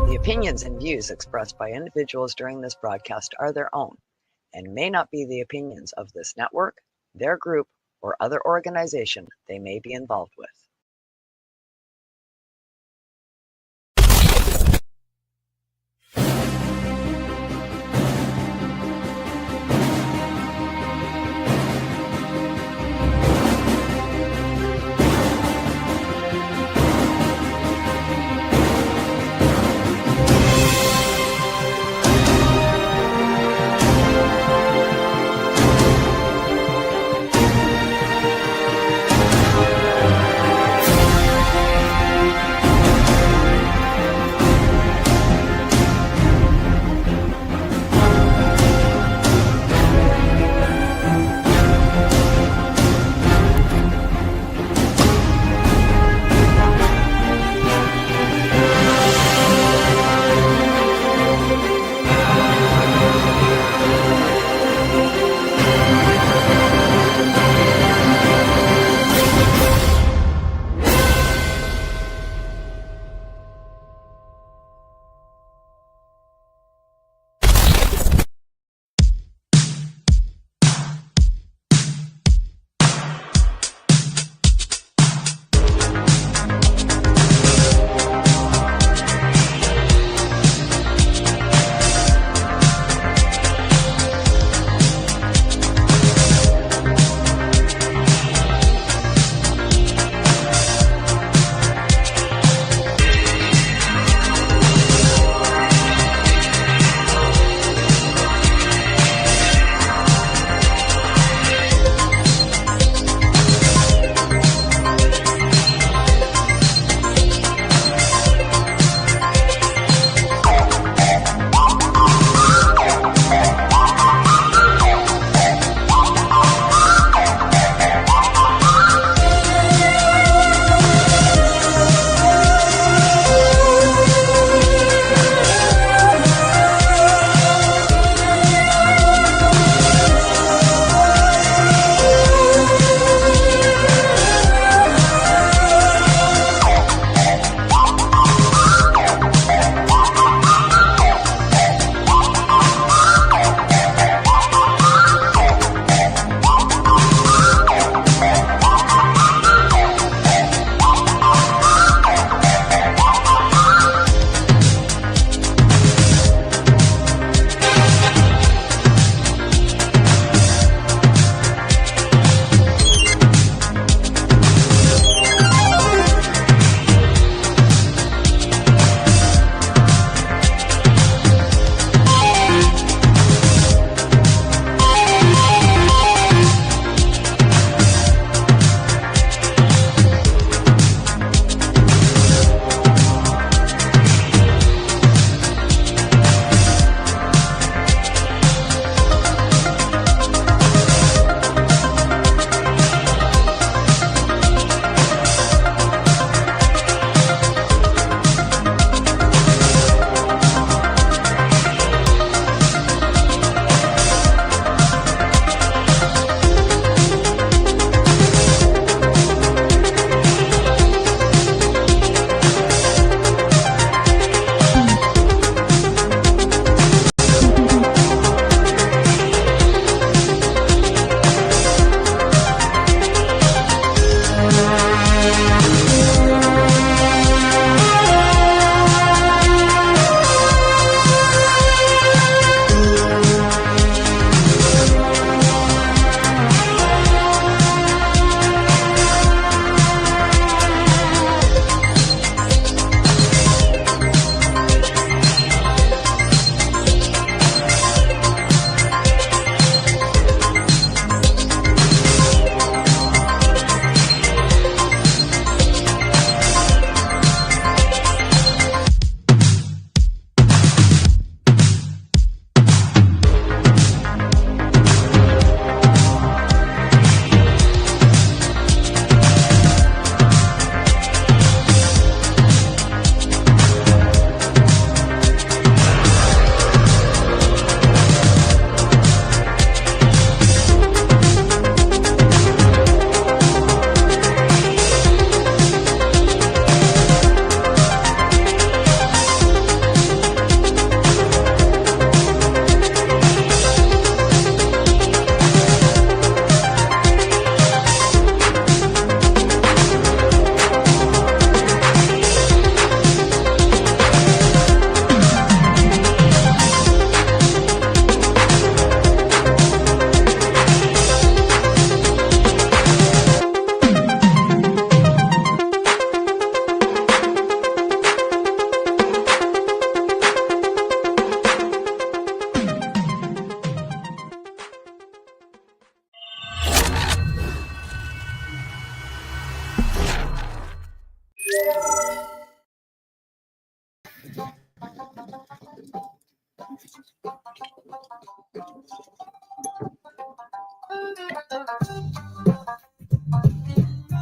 The opinions and views expressed by individuals during this broadcast are their own and may not be the opinions of this network, their group, or other organization they may be involved with.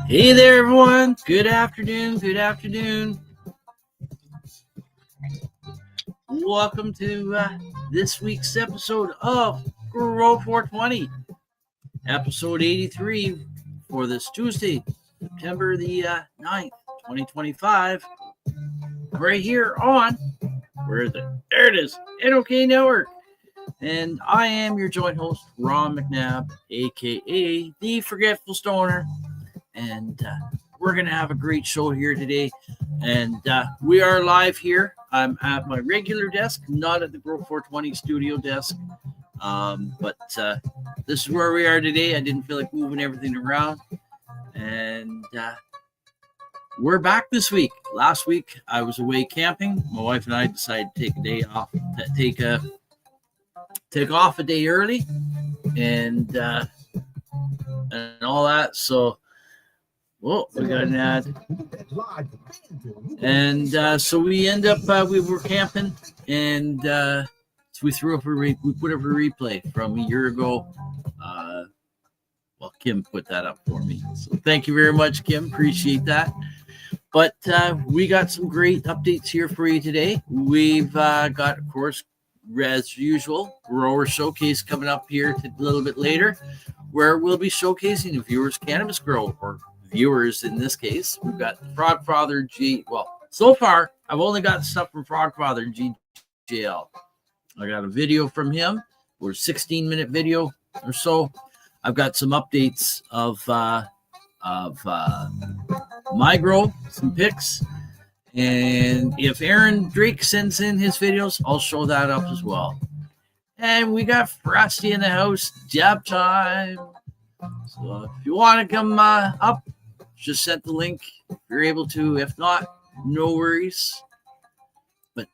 Hey there, everyone. Good afternoon. Good afternoon. Welcome to this week's episode of Grow420, episode 83 for this Tuesday, September the 9th, 2025. Right here on, where is it? There it is, NOK Network. And I am your joint host, Ron McNabb, aka the Forgetful Stoner. And we're going to have a great show here today. And we are live here. I'm at my regular desk, not at the Grow420 studio desk. But this is where we are today. I didn't feel like moving everything around. And we're back this week. Last week, I was away camping. My wife and I decided to take a day off, take off a day early and all that. So, well, we got an ad. And so we end up, we were camping, and so we put up a replay from a year ago. Well, Kim put that up for me. So thank you very much, Kim. Appreciate that. But we got some great updates here for you today. We've got, of course, as usual, Grower Showcase coming up here a little bit later, where we'll be showcasing a viewer's cannabis grow, or viewers in this case. We've got Frogfather G. Well, so far, I've only got stuff from Frogfather GJL. I got a video from him, or a 16-minute video or so. I've got some updates of my grow, some pics. And if Aaron Drake sends in his videos, I'll show that up as well. And we got Frosty in the house, jab time. So if you want to come up, just send the link if you're able to. If not, no worries. But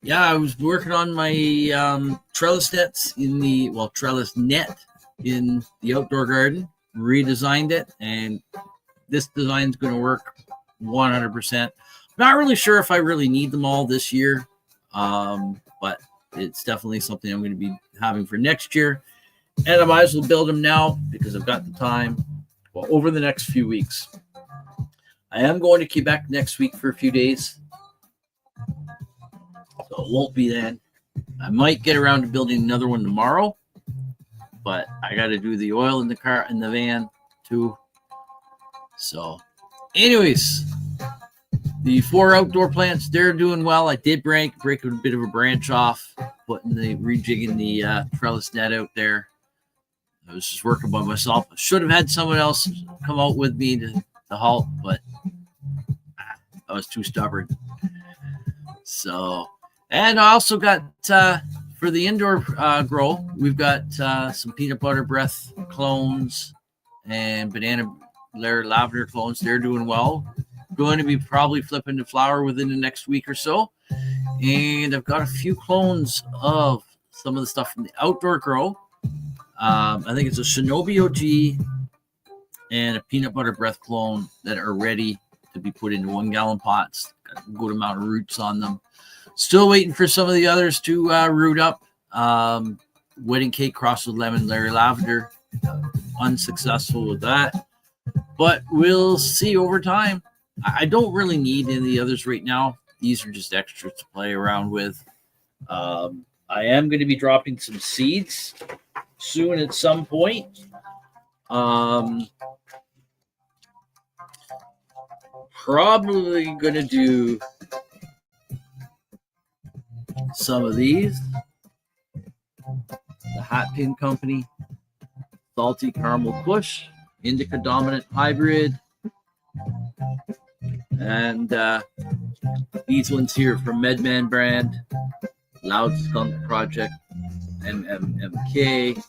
yeah, I was working on my trellis nets trellis net in the outdoor garden. Redesigned it, and this design is going to work 100%. Not really sure if I really need them all this year, but it's definitely something I'm going to be having for next year. And I might as well build them now because I've got the time. Well, over the next few weeks. I am going to Quebec next week for a few days. So it won't be then. I might get around to building another one tomorrow, but I got to do the oil in the car, in the van too. So anyways, the 4 outdoor plants, they're doing well. I did break a bit of a branch off, rejigging the trellis net out there. I was just working by myself. I should have had someone else come out with me to halt, but I was too stubborn. So, and I also got, for the indoor grow, we've got some peanut butter breath clones and Banana Larry Lavender clones. They're doing well. Going to be probably flipping to flower within the next week or so. And I've got a few clones of some of the stuff from the outdoor grow. I think it's a Shinobi OG and a peanut butter breath clone that are ready to be put into 1 gallon pots. Got a good amount of roots on them. Still waiting for some of the others to root up. Wedding cake crossed with lemon Larry Lavender. Unsuccessful with that. But we'll see over time. I don't really need any of the others right now. These are just extras to play around with. I am going to be dropping some seeds soon at some point. Probably going to do some of these. The Hat Pin Company, Salty Caramel Kush, Indica Dominant Hybrid, and these ones here from Medman brand, Loud Skunk Project, MMMK.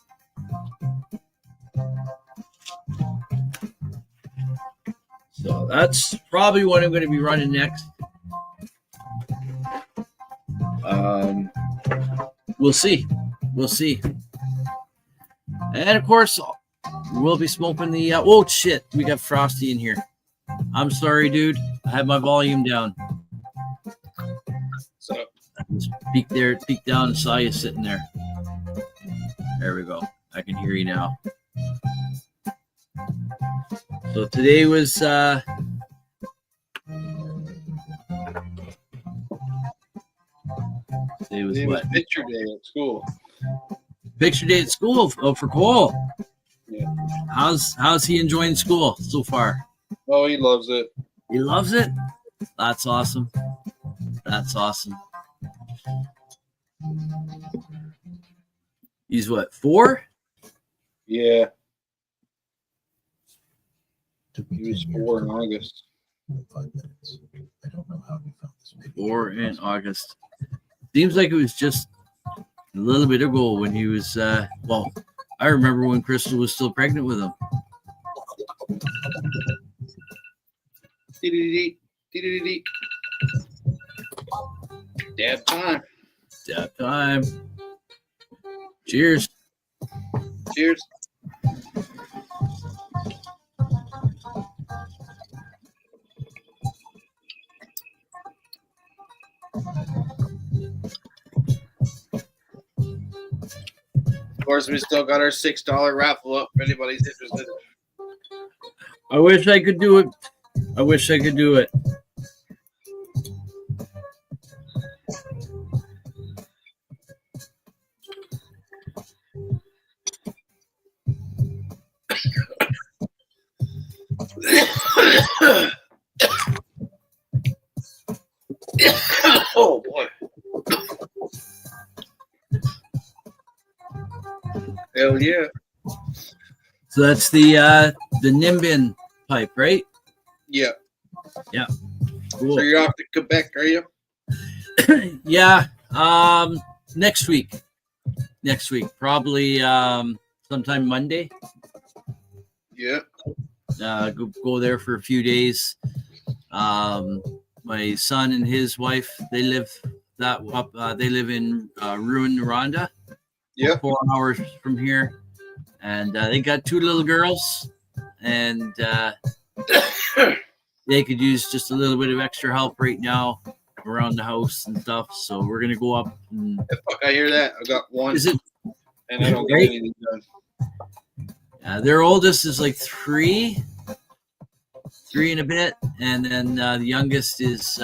So that's probably what I'm going to be running next. We'll see. We'll see. And of course, we'll be smoking the. Oh shit! We got Frosty in here. I'm sorry, dude. I have my volume down. So I'm just peeked down and saw you sitting there. There we go. I can hear you now. So today was what? Picture day at school. Picture day at school for Cole. Yeah. How's he enjoying school so far? Oh, he loves it. He loves it? That's awesome. That's awesome. He's what, 4? Yeah. He was 4 in August. 5 minutes. I don't know how he found this video. 4 in August. Seems like it was just a little bit ago when he was, well, I remember when Crystal was still pregnant with him. Dab time. Dab time. Cheers. Cheers. Of course, we still got our $6 raffle up if anybody's interested. I wish I could do it. I wish I could do it. Oh boy. Hell yeah. So that's the Nimbin pipe, right? Yeah. Yeah. Cool. So you're off to Quebec, are you? Yeah. Next week. Next week. Probably sometime Monday. Yeah. Go there for a few days. My son and his wife, they live they live in Rouen, Rwanda. Yeah. 4 hours from here. And they got 2 little girls, and they could use just a little bit of extra help right now around the house and stuff. So we're gonna go up. And, Fuck, I hear that. I got one, is it? and I don't get Right? anything done. Their oldest is like 3 and a bit, and then the youngest is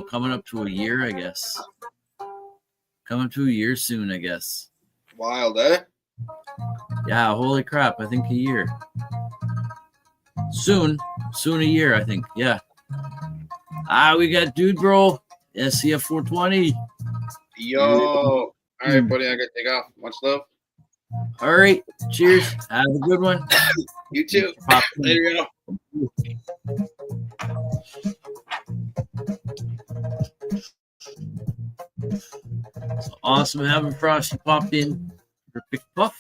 coming up to a year, I guess. Coming to a year soon, I guess. Wild, eh? Yeah, holy crap! I think a year. Soon a year, I think. Yeah. We got Dude Bro, SCF 420. Yo. All right, buddy. I gotta take off. Much love. All right. Cheers. Have a good one. You too. Pop. Later, y'all. It's awesome having Frosty popped in for Pick Puff.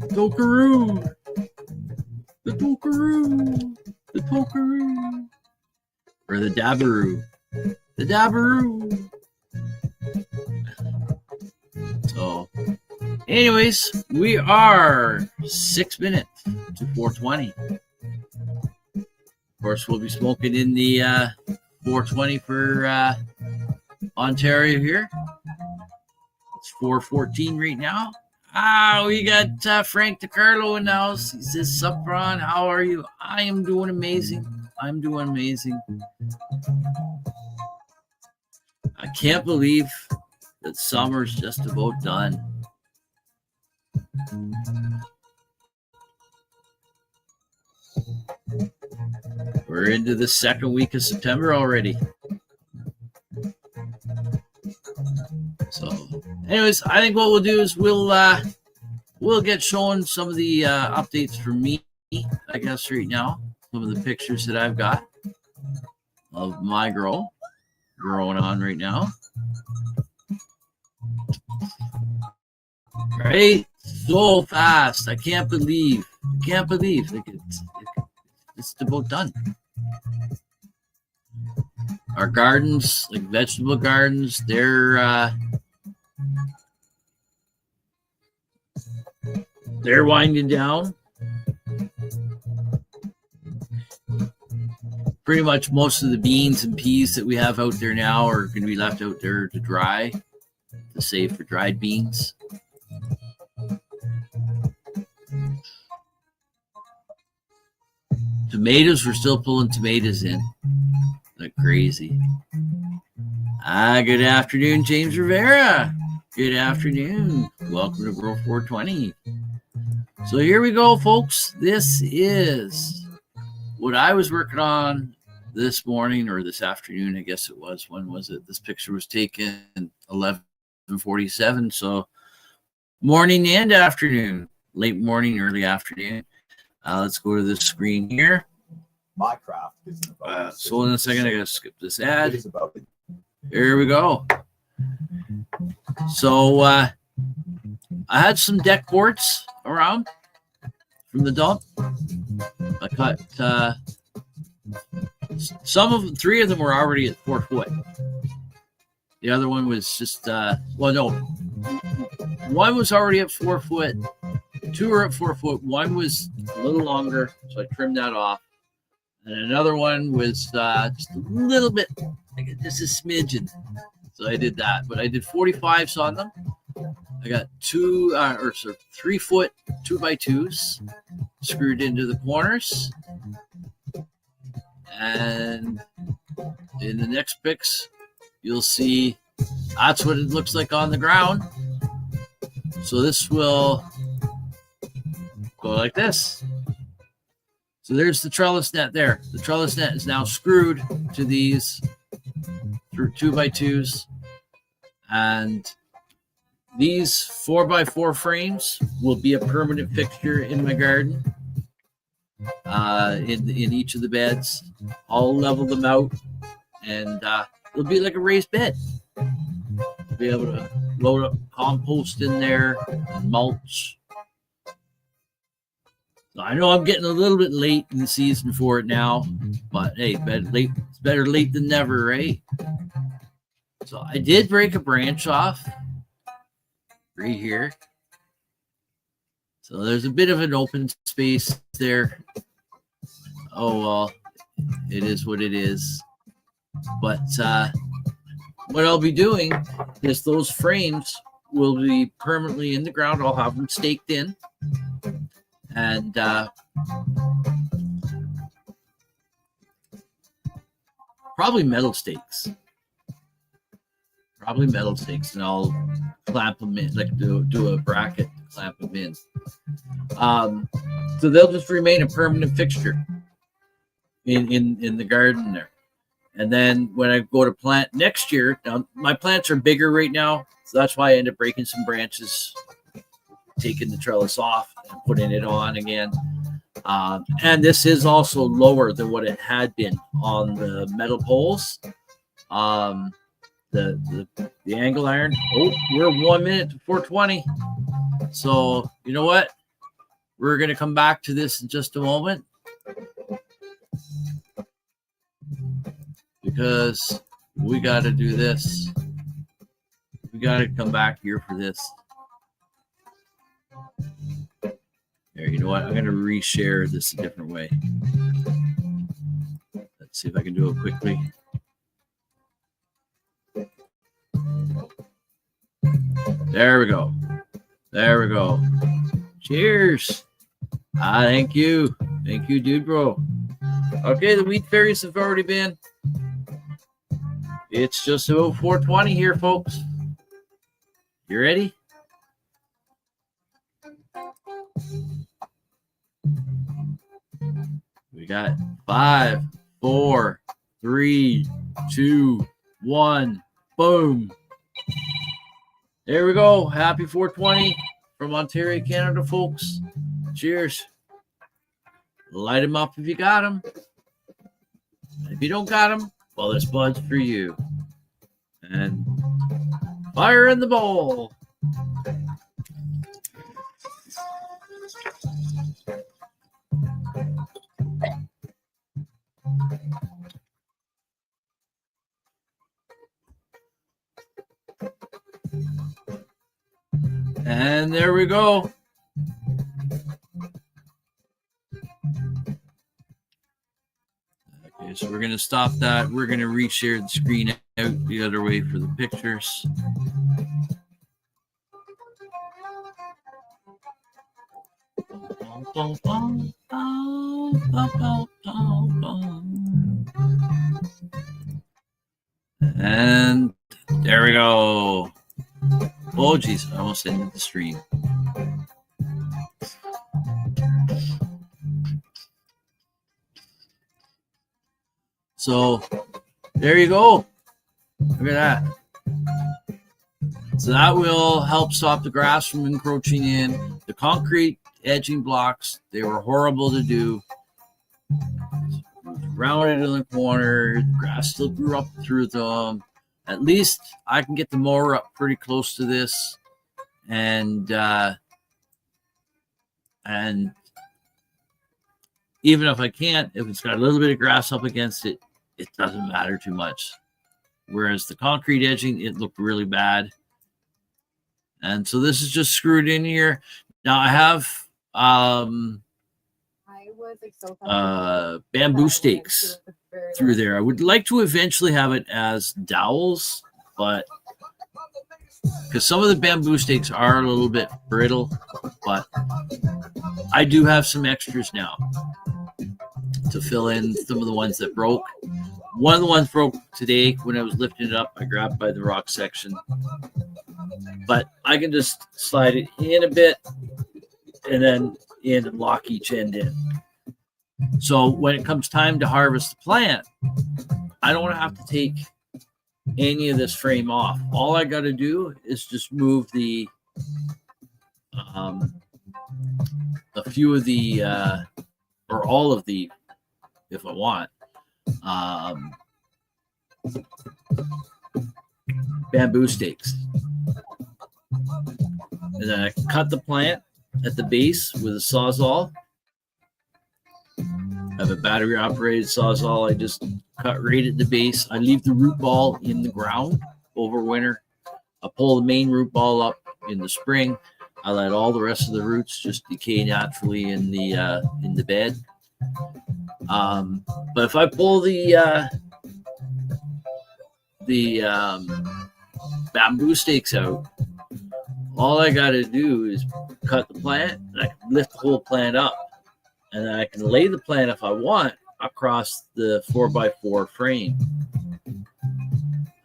Tokaroo. The Tokaroo. The Tokaroo. Or the Dabaroo. The Dabaroo. So, anyways, we are 6 minutes to 420. Of course, we'll be smoking in the 420 for Ontario here. It's 4:14 right now. We got Frank DiCarlo in the house. He says, "Sup, Ron? How are you?" I am doing amazing. I'm doing amazing. I can't believe that summer's just about done. We're into the second week of September already. So, anyways, I think what we'll do is we'll get showing some of the updates for me, I guess, right now. Some of the pictures that I've got of my growing on right now. Right, so fast. I can't believe. Like it's about done. Our gardens, like vegetable gardens, they're winding down. pretty much most of the beans and peas that we have out there now are going to be left out there to dry, to save for dried beans. Tomatoes, we're still pulling tomatoes in like crazy. Good afternoon, James Rivera. Good afternoon. Welcome to Grow420. So here we go, folks. This is what I was working on this morning, or this afternoon, I guess it was. When was it? This picture was taken 11:47. So morning and afternoon, late morning, early afternoon. Let's go to the screen here. My craft isn't about So in a second, I gotta skip this ad. Here we go. So I had some deck boards around from the dump. I cut some of them. 3 of them were already at 4 foot. The other one was just one was already at 4 foot. 2 are at 4 foot. One was a little longer, so I trimmed that off. And another one was just a little bit, like just a smidgen. So I did that. But I did 45s on them. I got 3 foot 2x2s screwed into the corners. And in the next pics, you'll see that's what it looks like on the ground. So this will go like this. So there's the trellis net there. The trellis net is now screwed to these through 2x2s. And these 4x4 frames will be a permanent fixture in my garden, in each of the beds. I'll level them out, and it'll be like a raised bed. I'll be able to load up compost in there and mulch. So I know I'm getting a little bit late in the season for it now, but hey, it's better late than never, right? So I did break a branch off right here. So there's a bit of an open space there. Oh, well, it is what it is. But what I'll be doing is those frames will be permanently in the ground. I'll have them staked in. And probably metal stakes. And I'll clamp them in, like do a bracket, clamp them in. So they'll just remain a permanent fixture in the garden there. And then when I go to plant next year, now my plants are bigger right now, so that's why I end up breaking some branches, taking the trellis off and putting it on again. And this is also lower than what it had been on the metal poles. The angle iron. Oh, we're 1 minute to 420. So you know what? We're gonna come back to this in just a moment, because we got to do this. We got to come back here for this. There, you know what? I'm going to reshare this a different way. Let's see if I can do it quickly. There we go. Cheers. Thank you. Thank you, dude, bro. Okay, the wheat fairies have already been. It's just about 420 here, folks. You ready? We got 5, 4, 3, 2, 1. Boom. There we go. Happy 420 from Ontario, Canada, folks. Cheers. Light them up if you got them. If you don't got them, well, this bud's for you. And fire in the bowl. And there we go. Okay, so we're going to stop that. We're going to reshare the screen out the other way for the pictures. And there we go. Oh, geez, I almost ended the stream. So there you go. Look at that. So that will help stop the grass from encroaching in. The concrete edging blocks, they were horrible to do. Rounded in the corner, the grass still grew up through them. At least I can get the mower up pretty close to this, and even if I can't, if it's got a little bit of grass up against it, it doesn't matter too much. Whereas the concrete edging, it looked really bad. And so this is just screwed in here. Now I have bamboo stakes through there. I would like to eventually have it as dowels, but because some of the bamboo stakes are a little bit brittle, but I do have some extras now to fill in some of the ones that broke. One of the ones broke today when I was lifting it up. I grabbed by the rock section, but I can just slide it in a bit and then in and lock each end in. So when it comes time to harvest the plant, I don't want to have to take any of this frame off. All I got to do is just move the a few of the or all of the, if I want, bamboo stakes, and then I can cut the plant at the base with a sawzall. I have a battery operated sawzall. I just cut right at the base. I leave the root ball in the ground over winter. I pull the main root ball up in the spring. I let all the rest of the roots just decay naturally in the bed. But if I pull the bamboo stakes out, all I got to do is cut the plant, and I can lift the whole plant up, and then I can lay the plant if I want across the 4x4 frame,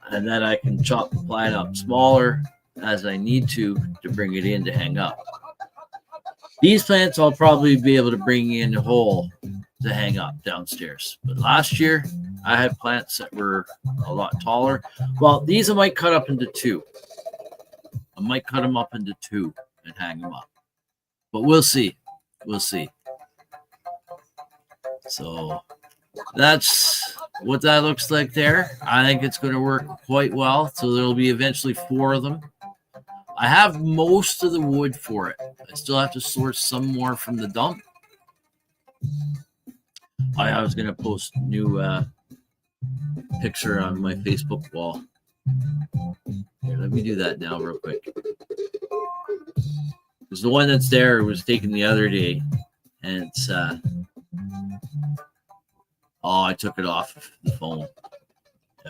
and then I can chop the plant up smaller as I need to bring it in to hang up. These plants I'll probably be able to bring in whole to hang up downstairs. But last year I had plants that were a lot taller. Well, these I might cut up into two. I might cut them up into two and hang them up. But we'll see. We'll see. So that's what that looks like there. I think it's going to work quite well. So there'll be eventually 4 of them. I have most of the wood for it. I still have to source some more from the dump. I was going to post a new picture on my Facebook wall. Here, let me do that now real quick. Because the one that's there was taken the other day. And it's... I took it off the phone.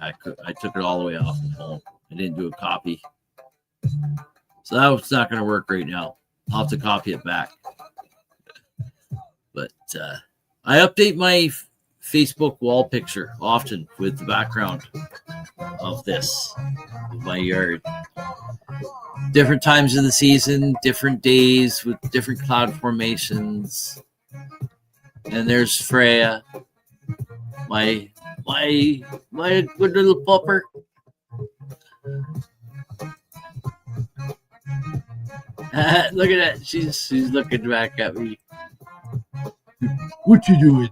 I took it all the way off the phone. I didn't do a copy. So that's not going to work right now. I'll have to copy it back. But I update my Facebook wall picture often with the background of this, of my yard. Different times of the season, different days with different cloud formations. And there's Freya, my good little pupper. Look at that. She's looking back at me. What you doing?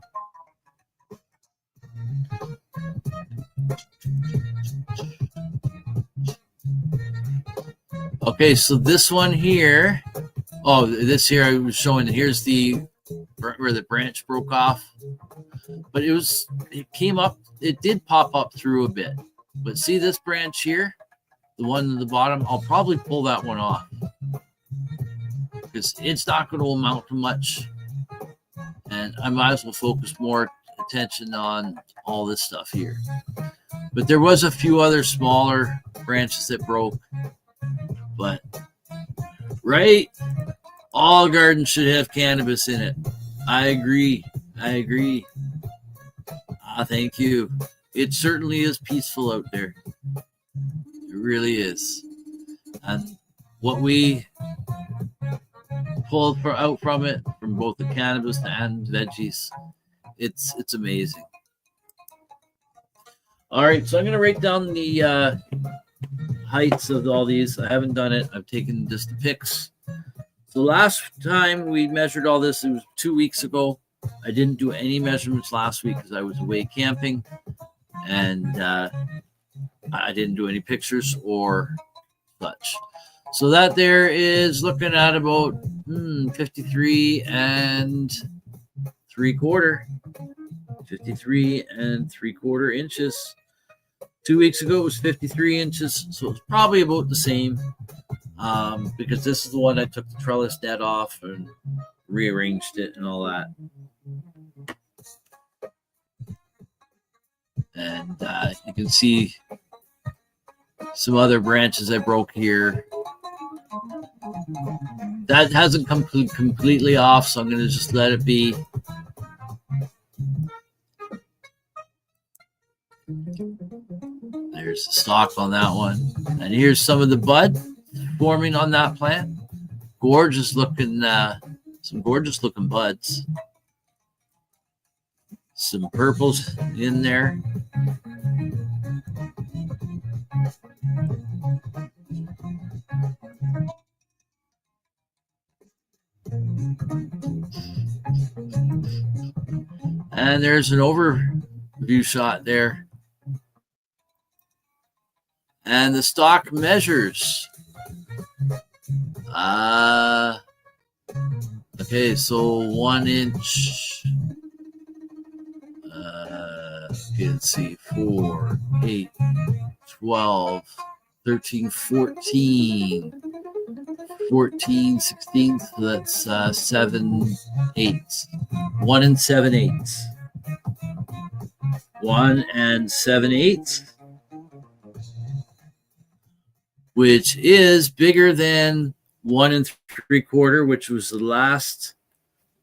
Okay, so this one here. Oh, this here I was showing. Here's where the branch broke off. But it came up. It did pop up through a bit. But see this branch here? The one at the bottom? I'll probably pull that one off. Because it's not going to amount to much. And I might as well focus more attention on all this stuff here. But there was a few other smaller branches that broke. But, right? All gardens should have cannabis in it. I agree. Thank you. It certainly is peaceful out there. It really is. And what we pull out from it, from both the cannabis and veggies, it's amazing. All right, so I'm going to write down the heights of all these. I haven't done it. I've taken just the pics. So last time we measured all this, it was 2 weeks ago. I didn't do any measurements last week because I was away camping, and I didn't do any pictures or such. So that there is looking at about 53 and 3/4. 53 and 3/4 inches. 2 weeks ago it was 53 inches, so it's probably about the same. Because this is the one I took the trellis net off and rearranged it and all that. And you can see some other branches I broke here. That hasn't come completely off, so I'm going to just let it be. There's the stalk on that one. And here's some of the bud forming on that plant. Gorgeous looking, some gorgeous looking buds. Some purples in there. And there's an overview shot there. And the stalk measures. Okay, so 1 inch. Okay, let's see. 4, 8, 12, 13, 14. 14, 16, so that's 7 eighths. 1 and 7 eighths. 1 and 7 eighths. Which is bigger than 1 and 3/4, which was the last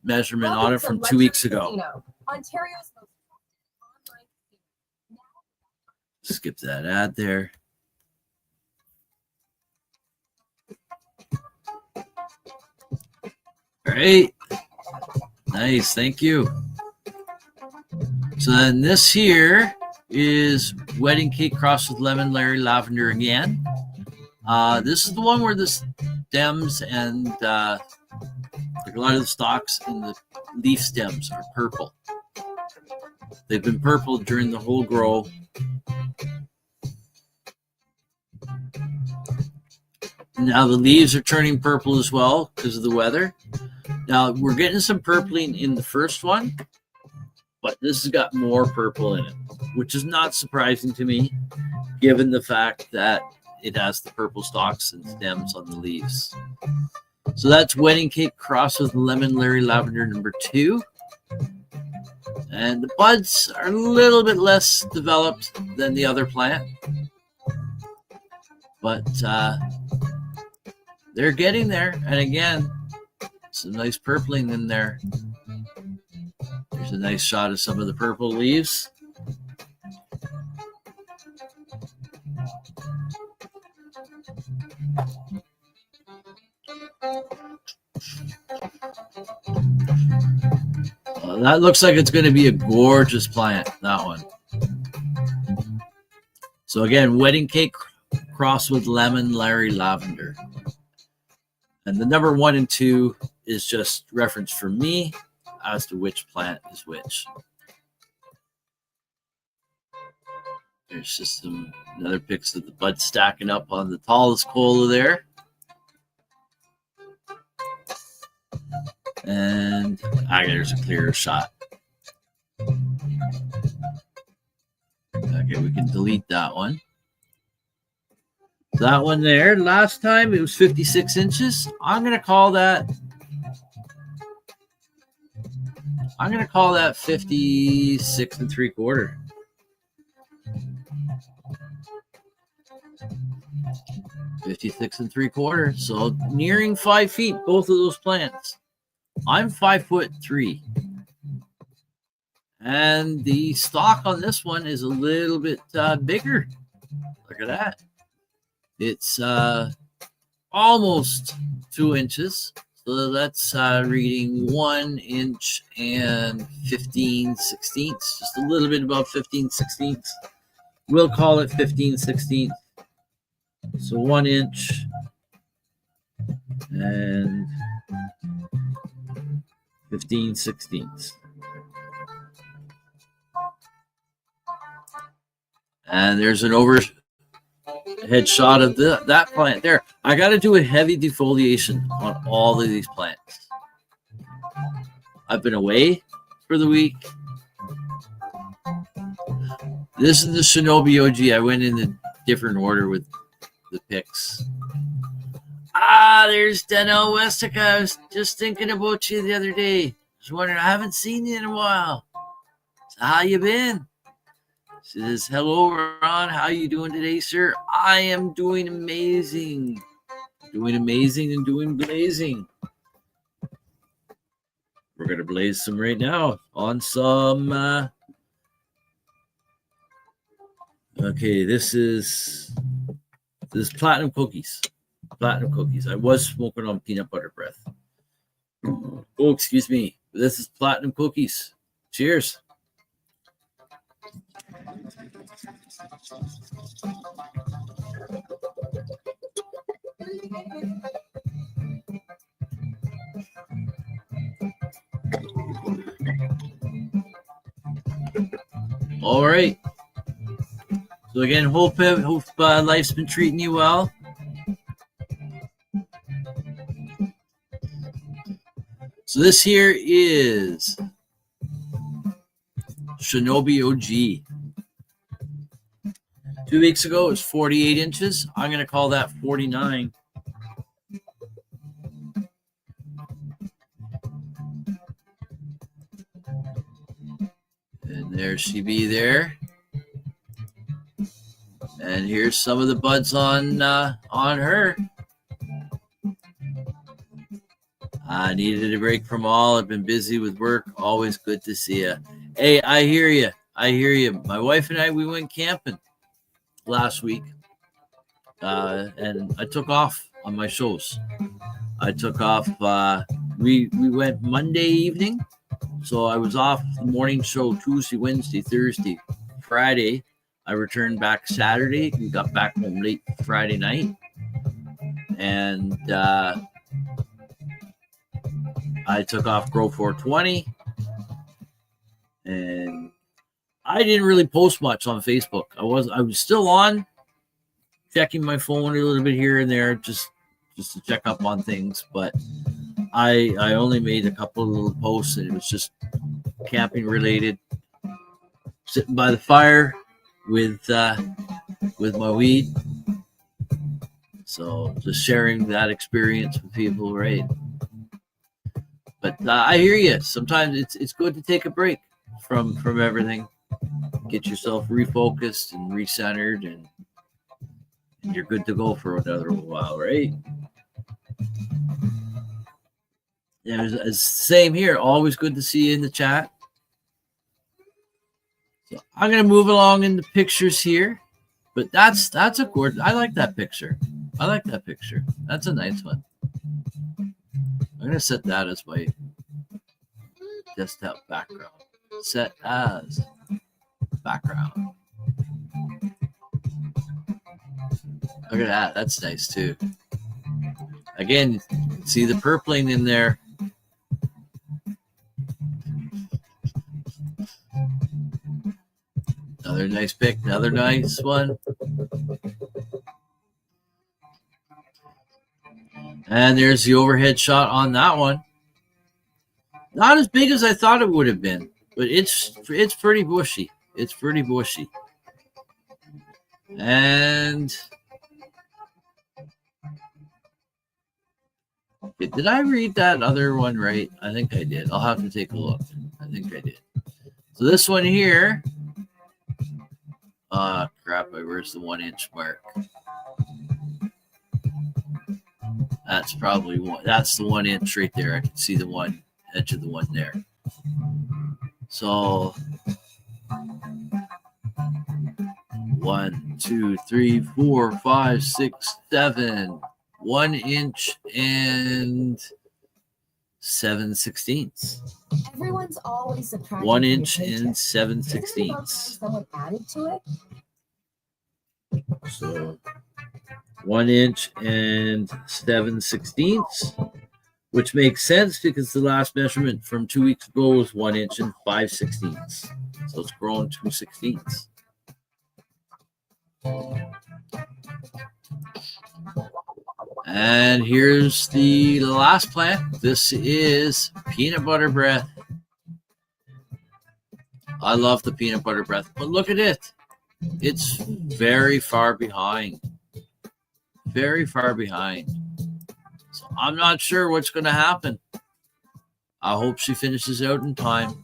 measurement on it from 2 weeks ago. Ontario's most online. Skip that ad there. All right. Nice. Thank you. So then this here is wedding cake crossed with lemon Larry Lavender again. This is the one where the stems and like a lot of the stalks and the leaf stems are purple. They've been purple during the whole grow. Now the leaves are turning purple as well because of the weather. Now we're getting some purpling in the first one, but this has got more purple in it, which is not surprising to me, given the fact that it has the purple stalks and stems on the leaves. So that's wedding cake crossed with lemon Larry Lavender number 2. And the buds are a little bit less developed than the other plant, but they're getting there. And again, some nice purpling in there. There's a nice shot of some of the purple leaves. That looks like it's going to be a gorgeous plant, that one. So again, wedding cake crossed with lemon Larry Lavender. And the number 1 and 2 is just reference for me as to which plant is which. There's just another pics of the bud stacking up on the tallest cola there. And there's a clearer shot. Okay, we can delete that one. That one there, last time it was 56 inches. I'm going to call that I'm going to call that 56 3/4. $56 3/4. So nearing 5 feet, both of those plants. I'm 5'3". And the stalk on this one is a little bit bigger. Look at that. It's almost 2 inches. So that's reading 1 inch and 15/16. Just a little bit above 15/16. We'll call it 15/16. So 1 inch and 15/16. And there's an overhead shot of that plant there. I got to do a heavy defoliation on all of these plants. I've been away for the week. This is the Shinobi OG. I went in a different order with the pics. There's Danielle Westica. I was just thinking about you the other day. I was wondering, I haven't seen you in a while. So how you been? She says, hello, Ron. How you doing today, sir? I am doing amazing. Doing amazing and doing blazing. We're going to blaze some right now on some... okay, this is platinum cookies. Platinum cookies. I was smoking on peanut butter breath. Oh, excuse me. This is platinum cookies. Cheers. All right. So again, hope life's been treating you well. So this here is Shinobi OG. 2 weeks ago, it was 48 inches. I'm going to call that 49. And there she be there. And here's some of the buds on her. I needed a break from all. I've been busy with work. Always good to see you. Hey, I hear you. I hear you. My wife and I, we went camping last week. And I took off on my shows. I took off. We went Monday evening. So I was off the morning show Tuesday, Wednesday, Thursday, Friday. I returned back Saturday. We got back home late Friday night. And I took off Grow420. And I didn't really post much on Facebook. I was still on, checking my phone a little bit here and there, just to check up on things. But I only made a couple of little posts, and it was just camping related. Sitting by the fire with my weed. So just sharing that experience with people, right? But I hear you. Sometimes it's good to take a break from everything. Get yourself refocused and recentered, and you're good to go for another while, right? Yeah, same here. Always good to see you in the chat. So I'm gonna move along in the pictures here, but that's a gorgeous. I like that picture. I like that picture. That's a nice one. I'm gonna set that as my desktop background. Set as background. Look at that. That's nice too. Again, see the purpling in there. Another nice pick. Another nice one. And there's the overhead shot on that one. Not as big as I thought it would have been, but it's pretty bushy. It's pretty bushy. And Okay, did I read that other one right? I think I did. I'll have to take a look. I think I did. So this one here. Crap, where's the 1 inch mark? That's probably one. That's the 1 inch right there. I can see the one edge of the one there. So 1, 2, 3, 4, 5, 6, 7. 1 inch and 7/16. Everyone's always subtracting 1 from your inch and paycheck. 7/16. Someone added to it. So 1 inch and 7/16, which makes sense because the last measurement from 2 weeks ago was 1 inch and 5/16. So it's grown 2/16. And here's the last plant. This is peanut butter breath. I love the peanut butter breath, but look at it. It's very far behind. Very far behind. So I'm not sure what's going to happen. I hope she finishes out in time.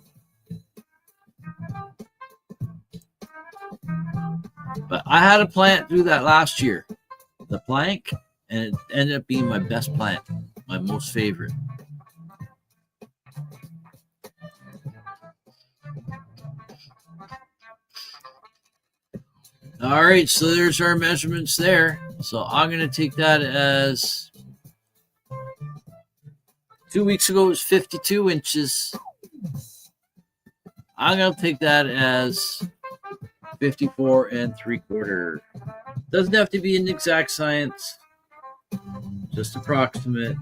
But I had a plant do that last year. The plank. And it ended up being my best plant, my most favorite. All right, so there's our measurements there. So I'm going to take that as 2 weeks ago it was 52 inches. I'm going to take that as 54 3/4. Doesn't have to be an exact science. Just approximate,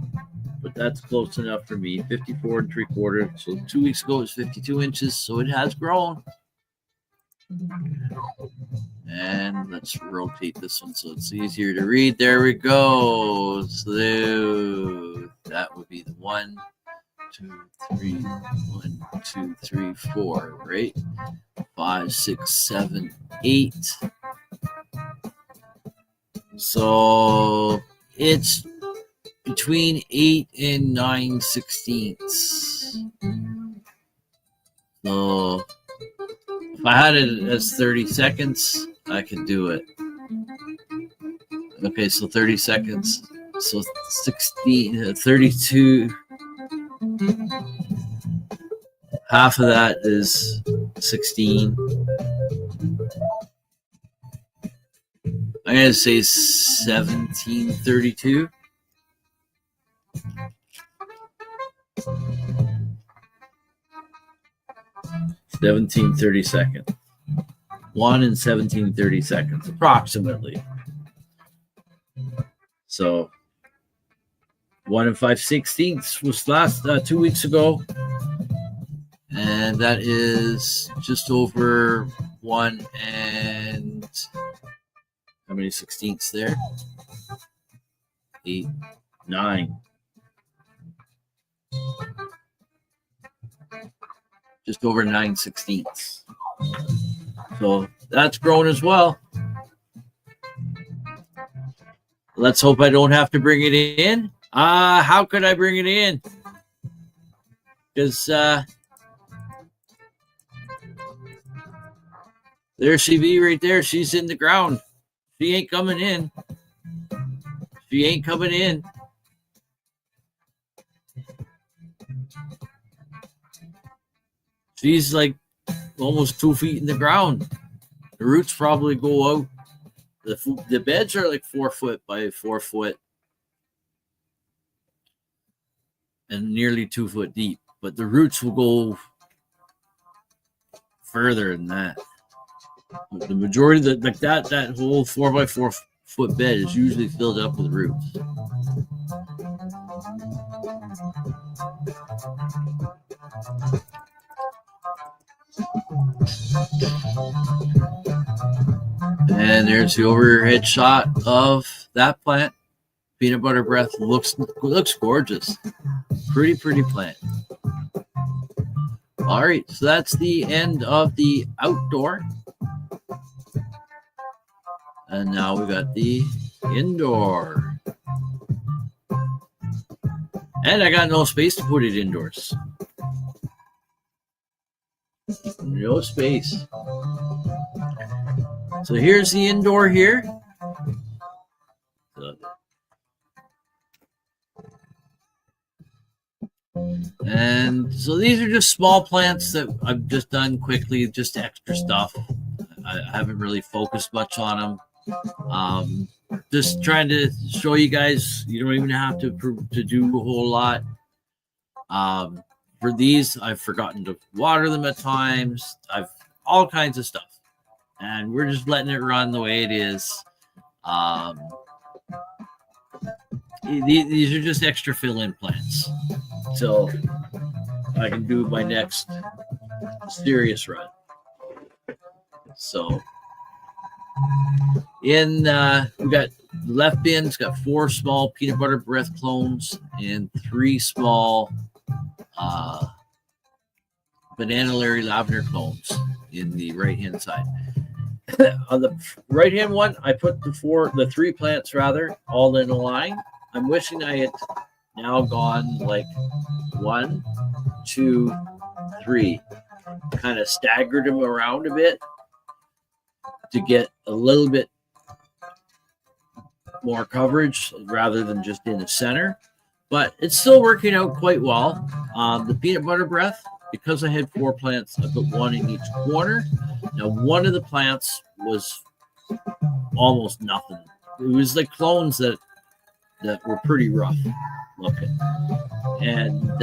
but that's close enough for me. 54 3/4. So 2 weeks ago it was 52 inches, so it has grown. And let's rotate this one so it's easier to read. There we go. So that would be the 1, 2, 3, 1, 2, 3, 4, right? 5, 6, 7, 8. So it's between 8 and 9/16. So if I had it as 30 seconds, I could do it. Okay, so 30 seconds. So 32. Half of that is 16. I'm going to say 1732. 1730 seconds. 1 and 1730 seconds, approximately. So 1 and 5/16 was last 2 weeks ago. And that is just over 1 and how many 16ths there? 8, 9. Just over 9/16. So that's grown as well. Let's hope I don't have to bring it in. How could I bring it in? Because there she be right there. She's in the ground. She ain't coming in. She ain't coming in. She's like almost 2 feet in the ground. The roots probably go out. The beds are like 4 foot by 4 foot and nearly 2 foot deep. But the roots will go further than that. The majority of that whole 4 by 4 foot bed is usually filled up with roots. And there's the overhead shot of that plant. Peanut butter breath looks gorgeous. Pretty plant. All right, so that's the end of the outdoor. And now we got the indoor. And I got no space to put it indoors. No space. So here's the indoor here. And so these are just small plants that I've just done quickly, just extra stuff. I haven't really focused much on them. Just trying to show you guys, you don't even have to do a whole lot. For these, I've forgotten to water them at times. I've all kinds of stuff. And we're just letting it run the way it is. These are just extra fill-in plants. So I can do my next serious run. So in we got the left bin's got 4 small peanut butter breath clones and 3 small Banana Larry Lavender clones in the right hand side. On the right hand one, I put the 3 plants rather all in a line. I'm wishing I had now gone like 1, 2, 3, kind of staggered them around a bit to get a little bit more coverage rather than just in the center. But it's still working out quite well. The peanut butter breath, because I had 4 plants, I put 1 in each corner. Now, one of the plants was almost nothing. It was like clones that were pretty rough looking. And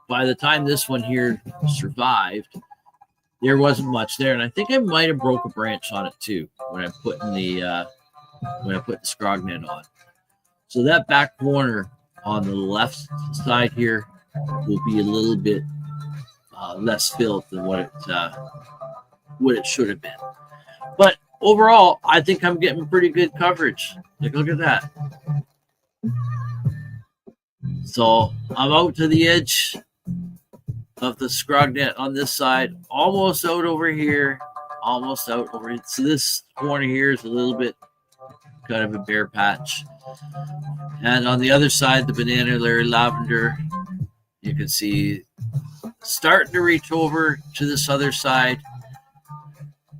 by the time this one here survived, there wasn't much there. And I think I might have broke a branch on it too when I put the scrognet on. So that back corner on the left side here will be a little bit less filled than what it should have been. But overall, I think I'm getting pretty good coverage. Like, look at that. So I'm out to the edge of the scrognet on this side, almost out over here, almost out over here. So this corner here is a little bit kind of a bare patch. And on the other side, the Banana Larry Lavender, you can see starting to reach over to this other side.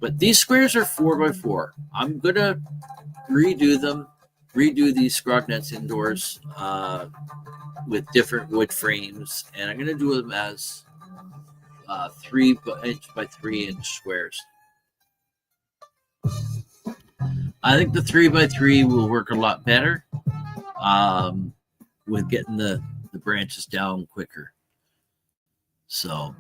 But these squares are 4x4. I'm going to redo these scrognets indoors with different wood frames. And I'm going to do them as 3 inch by 3 inch squares. I think the 3x3 will work a lot better with getting the branches down quicker. So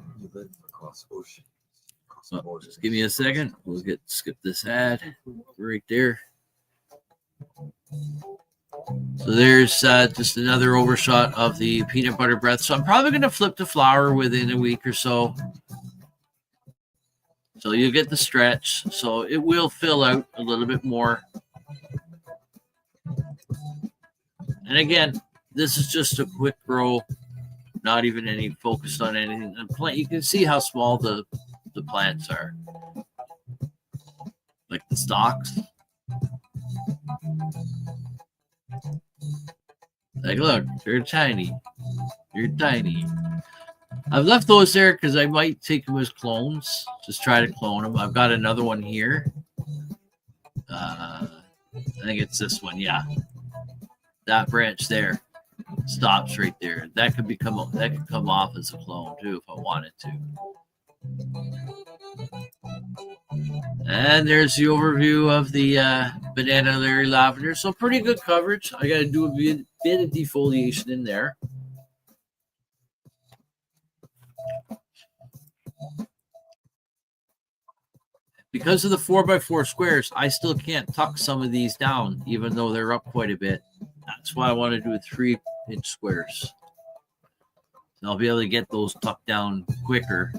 just give me a second. We'll skip this ad right there. So there's just another overshot of the peanut butter breath. So I'm probably going to flip the flower within a week or so. So you'll get the stretch. So it will fill out a little bit more. And again, this is just a quick grow, not even any focused on anything. You can see how small the plants are, like the stalks. Like, look, they're tiny. You're tiny. I've left those there because I might take them as clones. Just try to clone them. I've got another one here. I think it's this one. Yeah, that branch there stops right there. That could come off as a clone too if I wanted to. And there's the overview of the Banana Larry Lavender. So pretty good coverage. I got to do a bit of defoliation in there. Because of the 4x4 squares, I still can't tuck some of these down, even though they're up quite a bit. That's why I want to do 3-inch squares. And I'll be able to get those tucked down quicker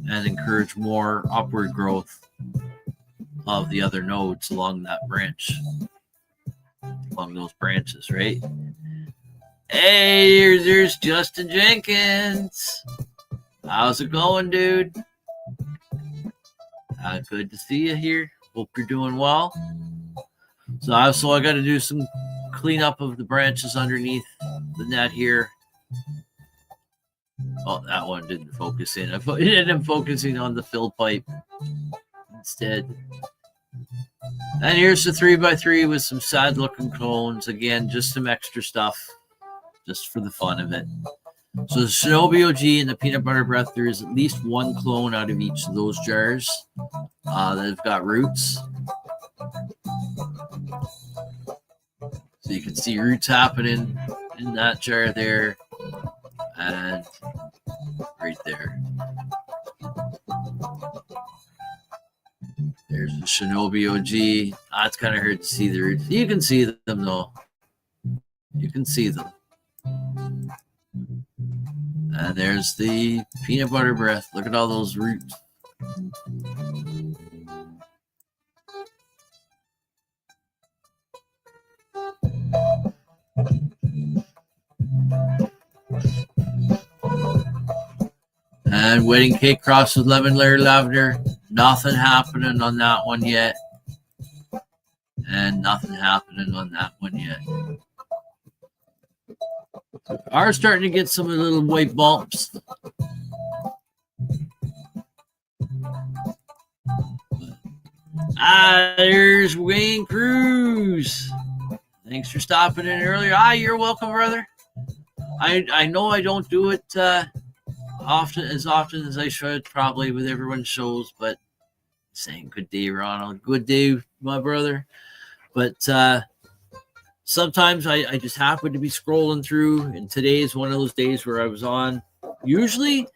and encourage more upward growth of the other nodes along that branch, along those branches, right? Hey, there's Justin Jenkins. How's it going, dude? Good to see you here. Hope you're doing well. So I got to do some cleanup of the branches underneath the net here. Oh, that one didn't focus in. It ended up focusing on the fill pipe instead. And here's the 3x3 with some sad looking clones. Again, just some extra stuff, just for the fun of it. So the Shinobi OG and the Peanut Butter Breath, there is at least one clone out of each of those jars that have got roots. So you can see roots happening in that jar there and right there. There's the Shinobi OG. It's kind of hard to see the roots. You can see them though. You can see them. And there's the Peanut Butter Breath. Look at all those roots. And Wedding Cake Cross with Banana Larry Lavender. Nothing happening on that one yet. And nothing happening on that one yet. Are starting to get some little white bumps. There's Wayne Cruz. Thanks for stopping in earlier. You're welcome, brother. I know I don't do it as often as I should, probably with everyone's shows, but saying good day, Ronald. Good day, my brother. But sometimes I just happen to be scrolling through, and today is one of those days where I was on. Usually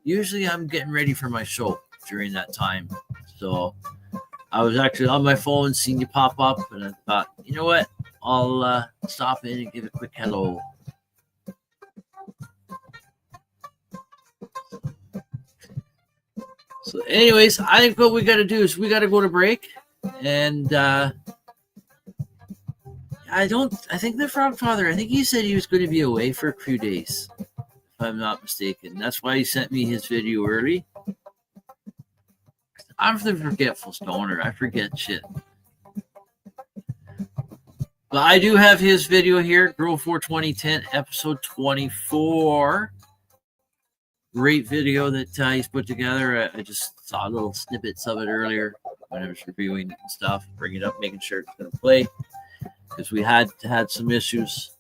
I'm getting ready for my show during that time. So I was actually on my phone, seeing you pop up, and I thought, you know what? I'll stop in and give a quick hello. So anyways, I think what we got to do is we got to go to break. And I think the Frog Father, I think he said he was going to be away for a few days, if I'm not mistaken. That's why he sent me his video early. I'm the forgetful stoner. I forget shit. But I do have his video here, Grow420 episode 24. Great video that he's put together. I just saw little snippets of it earlier when I was reviewing it and stuff, bringing it up, making sure it's going to play, because we had some issues.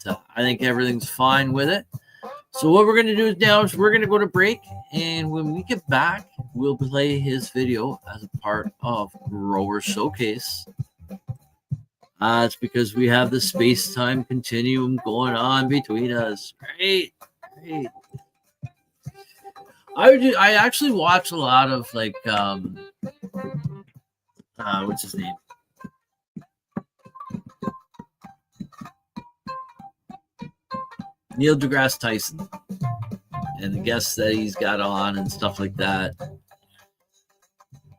But I think everything's fine with it. So what we're going to do now is we're going to go to break, and when we get back, we'll play his video as a part of Grower Showcase. It's because we have the space-time continuum going on between us. Great. I actually watch a lot of like what's his name? Neil deGrasse Tyson and the guests that he's got on and stuff like that.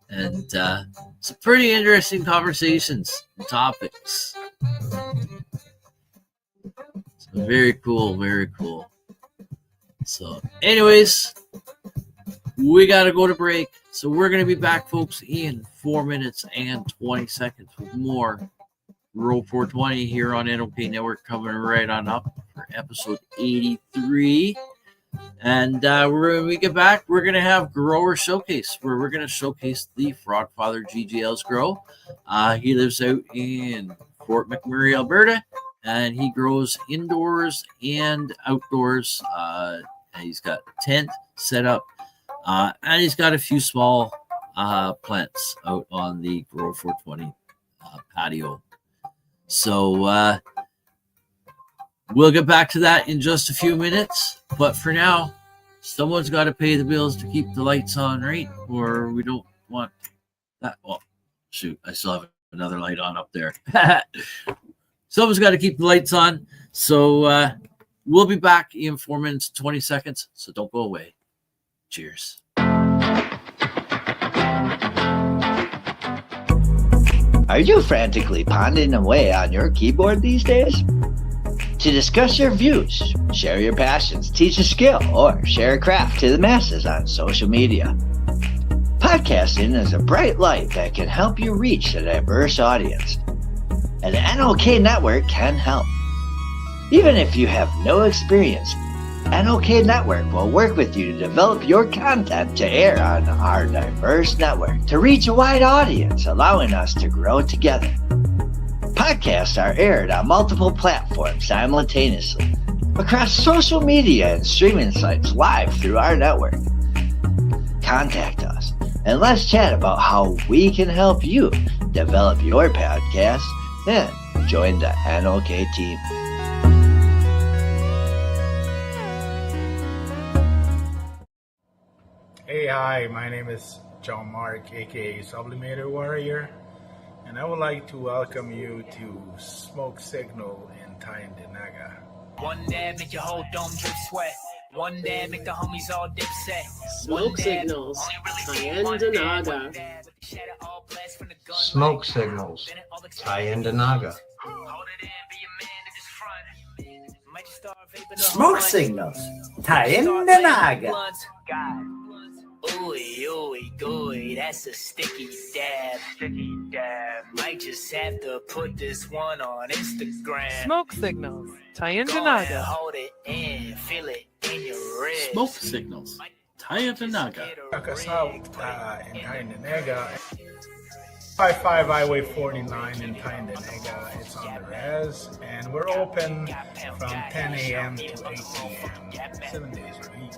And some pretty interesting conversations and topics. So very cool, very cool. So anyways, we got to go to break. So we're going to be back, folks, in 4 minutes and 20 seconds with more Grow420 here on NOK Network, coming right on up for episode 83. And when we get back, we're going to have Grower Showcase, where we're going to showcase the Frog Father GGL's grow. He lives out in Fort McMurray, Alberta, and he grows indoors and outdoors. He's got a tent set up, and he's got a few small plants out on the Grow420 patio. So we'll get back to that in just a few minutes. But for now, someone's got to pay the bills to keep the lights on, right? Or we don't want that. Well, shoot, I still have another light on up there. Someone's got to keep the lights on. So we'll be back in 4 minutes, 20 seconds. So don't go away. Cheers. Are you frantically pounding away on your keyboard these days? To discuss your views, share your passions, teach a skill, or share a craft to the masses on social media, podcasting is a bright light that can help you reach a diverse audience. And the NOK Network can help. Even if you have no experience, NOK Network will work with you to develop your content to air on our diverse network to reach a wide audience, allowing us to grow together. Podcasts are aired on multiple platforms simultaneously across social media and streaming sites live through our network. Contact us and let's chat about how we can help you develop your podcast and join the NOK team. Hey, hi, my name is John Mark, aka Sublimator Warrior, and I would like to welcome you to Smoke Signal in Tyendinaga. One dab make your whole dome drip sweat. One dab make the homies all dip set. Smoke Signals, Tyendinaga. Smoke Signals, Tyendinaga. Smoke Signals, Tyendinaga. Ooey, ooey, gooey, that's a sticky dab. Might just have to put this one on Instagram. Smoke Signals, Tyendinaga. Hold it in, feel it in your wrist. Smoke Signals, Tyendinaga. Check us out in Tyendinaga. 55 Highway 49 in Tyendinaga. It's on the res, and we're open from 10 a.m. to 8 p.m. 7 days a week.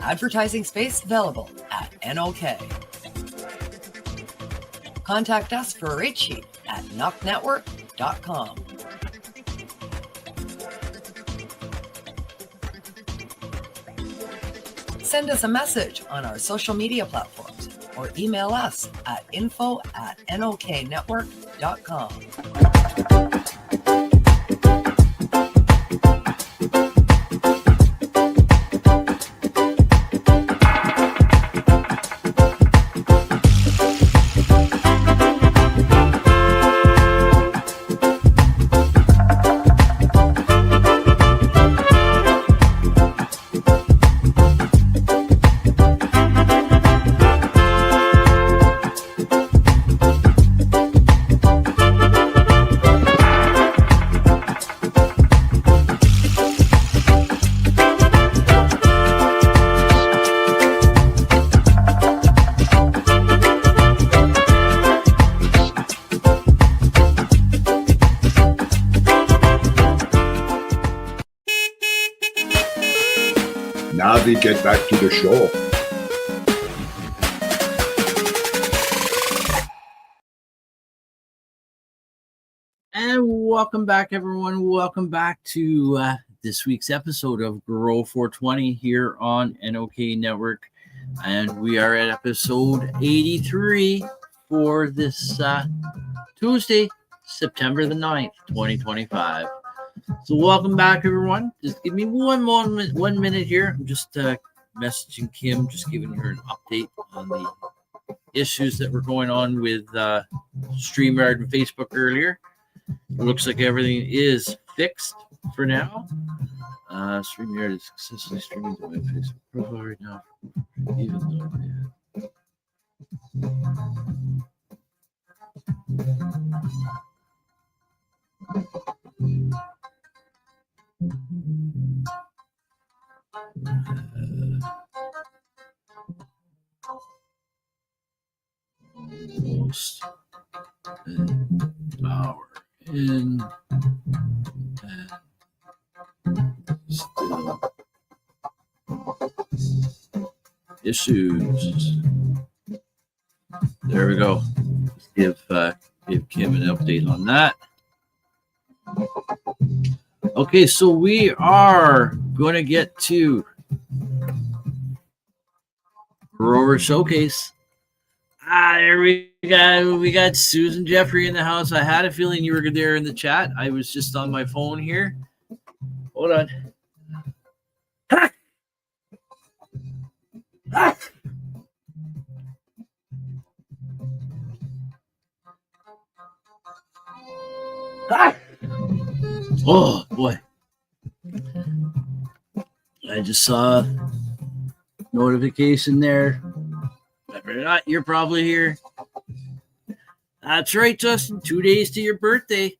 Advertising space available at NOK. Contact us for a rate sheet at NOKNetwork.com. Send us a message on our social media platforms or email us at info@NOKNetwork.com. Now we get back to the show. And welcome back, everyone. Welcome back to this week's episode of Grow420 here on NOK Network. And we are at episode 83 for this Tuesday, September the 9th, 2025. So welcome back, everyone. Just give me one minute here. I'm just messaging Kim, just giving her an update on the issues that were going on with StreamYard and Facebook earlier. It looks like everything is fixed for now. StreamYard is successfully streaming to my Facebook profile right now, even though almost an hour in, and issues. There we go. Give Kim an update on that. Okay, so we are going to get to Grower Showcase. There we got Susan Jeffrey in the house. I had a feeling you were there in the chat. I was just on my phone here. Hold on. Oh boy. I just saw a notification there. Whether not, you're probably here. That's right, Justin. 2 days to your birthday.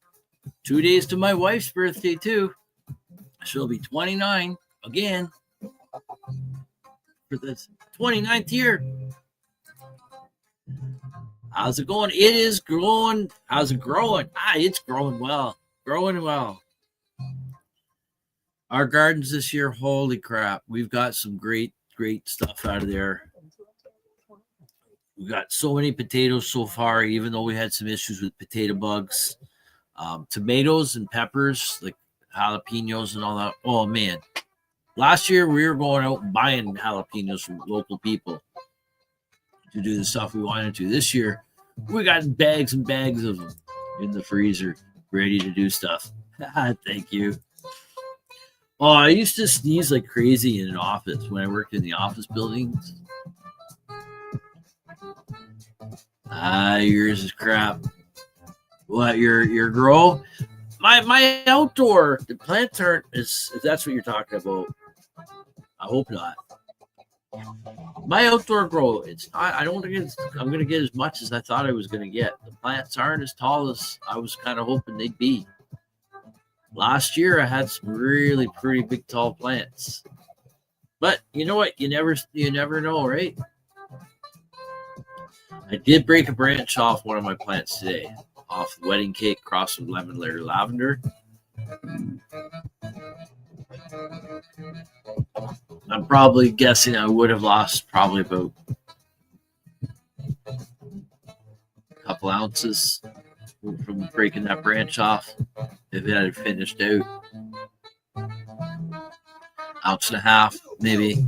2 days to my wife's birthday, too. She'll be 29 again for the 29th year. How's it going? It is growing. How's it growing? It's growing well. Growing well. Our gardens this year, holy crap. We've got some great stuff out of there. We've got so many potatoes so far, even though we had some issues with potato bugs. Tomatoes and peppers, like jalapenos and all that. Oh, man. Last year, we were going out and buying jalapenos from local people to do the stuff we wanted to. This year, we got bags and bags of them in the freezer, ready to do stuff. Thank you. Oh, I used to sneeze like crazy in an office when I worked in the office buildings. Yours is crap. What, your grow? My outdoor, the plants aren't, if that's what you're talking about. I hope not. My outdoor grow, it's not, I don't think I'm going to get as much as I thought I was going to get. The plants aren't as tall as I was kind of hoping they'd be. Last year, I had some really pretty big, tall plants. But you know what? You never know, right? I did break a branch off one of my plants today, off the wedding cake crossed with Banana Larry Lavender. I'm probably guessing I would have lost probably about a couple ounces from breaking that branch off if it had finished out. Ounce and a half, maybe.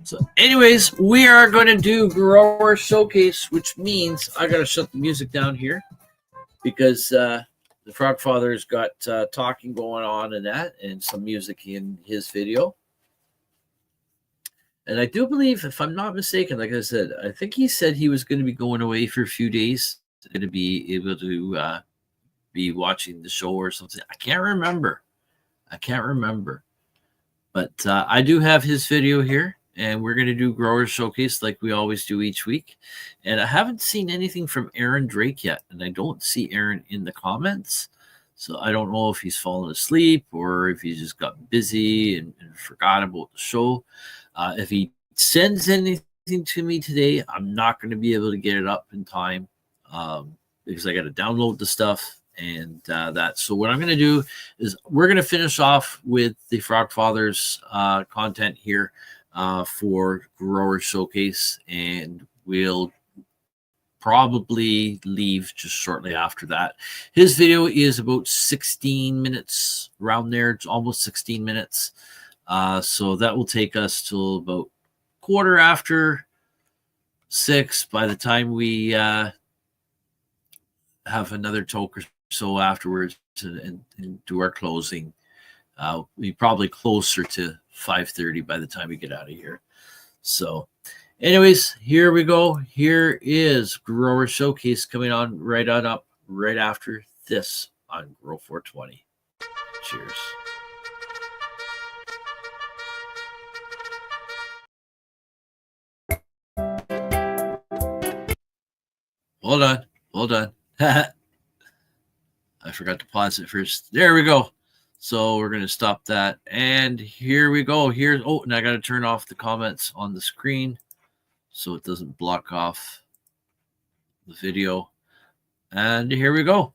So anyways, we are going to do Grower Showcase, which means I got to shut the music down here because the Frog Father's got talking going on and that and some music in his video. And I do believe, if I'm not mistaken, like I said, I think he said he was going to be going away for a few days, going to be able to be watching the show or something. I can't remember. But I do have his video here. And we're going to do Grower Showcase like we always do each week. And I haven't seen anything from Aaron Drake yet. And I don't see Aaron in the comments. So I don't know if he's fallen asleep or if he just got busy and forgot about the show. If he sends anything to me today, I'm not going to be able to get it up in time because I got to download the stuff and that. So what I'm going to do is we're going to finish off with the Frog Father's content here. For Grower Showcase, and we'll probably leave just shortly after that. His video is about 16 minutes around there. It's almost 16 minutes. So that will take us till about 6:15 by the time we have another talk or so afterwards and do our closing. We probably closer to 5:30 by the time we get out of here. So anyways, here we go. Here is Grower Showcase coming on right up right after this on Grow420. Cheers. Hold on. I forgot to pause it first. There we go. So we're going to stop that. And here we go. And I got to turn off the comments on the screen so it doesn't block off the video. And here we go.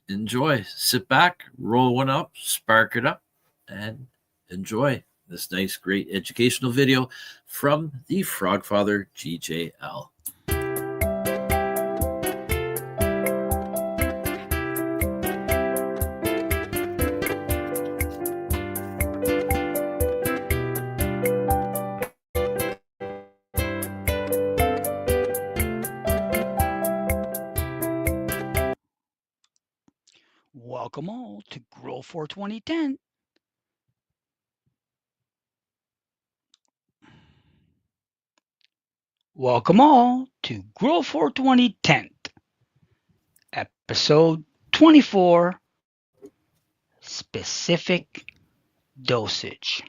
Enjoy. Sit back, roll one up, spark it up, and enjoy. this nice, great educational video from the Frogfather GJL. Welcome all to Grow420 tent. Welcome all to Grow420 tent. Episode 24, specific dosage.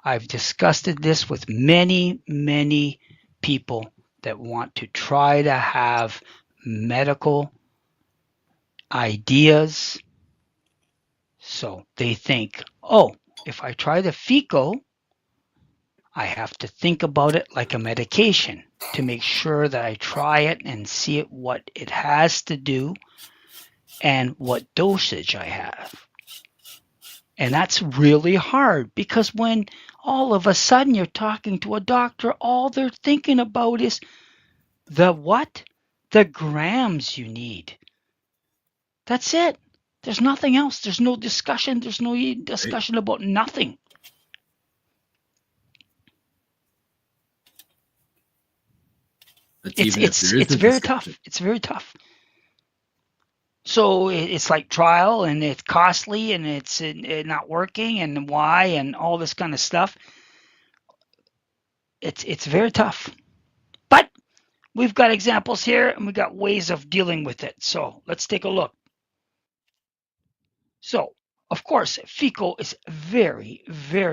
I've discussed this with many people that want to try to have medical ideas. So they think, oh, if I try the FICO, I have to think about it like a medication to make sure that I try it and see it, what it has to do and what dosage I have. And that's really hard because when all of a sudden you're talking to a doctor, all they're thinking about is the what? The grams you need. That's it. There's nothing else. There's no discussion. There's no discussion about nothing. It's very tough. It's very tough. So it's like trial, and it's costly, and it's not working, and why, and all this kind of stuff. It's very tough. But we've got examples here, and we've got ways of dealing with it. So let's take a look. So, of course, FICO is very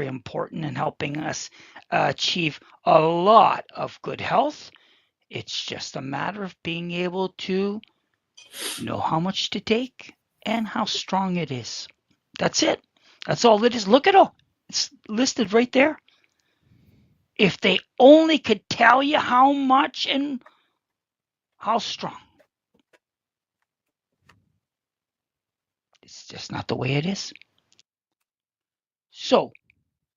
important in helping us achieve a lot of good health. It's just a matter of being able to know how much to take and how strong it is. That's it. That's all it is. Look at all. It's listed right there. If they only could tell you how much and how strong. It's just not the way it is. So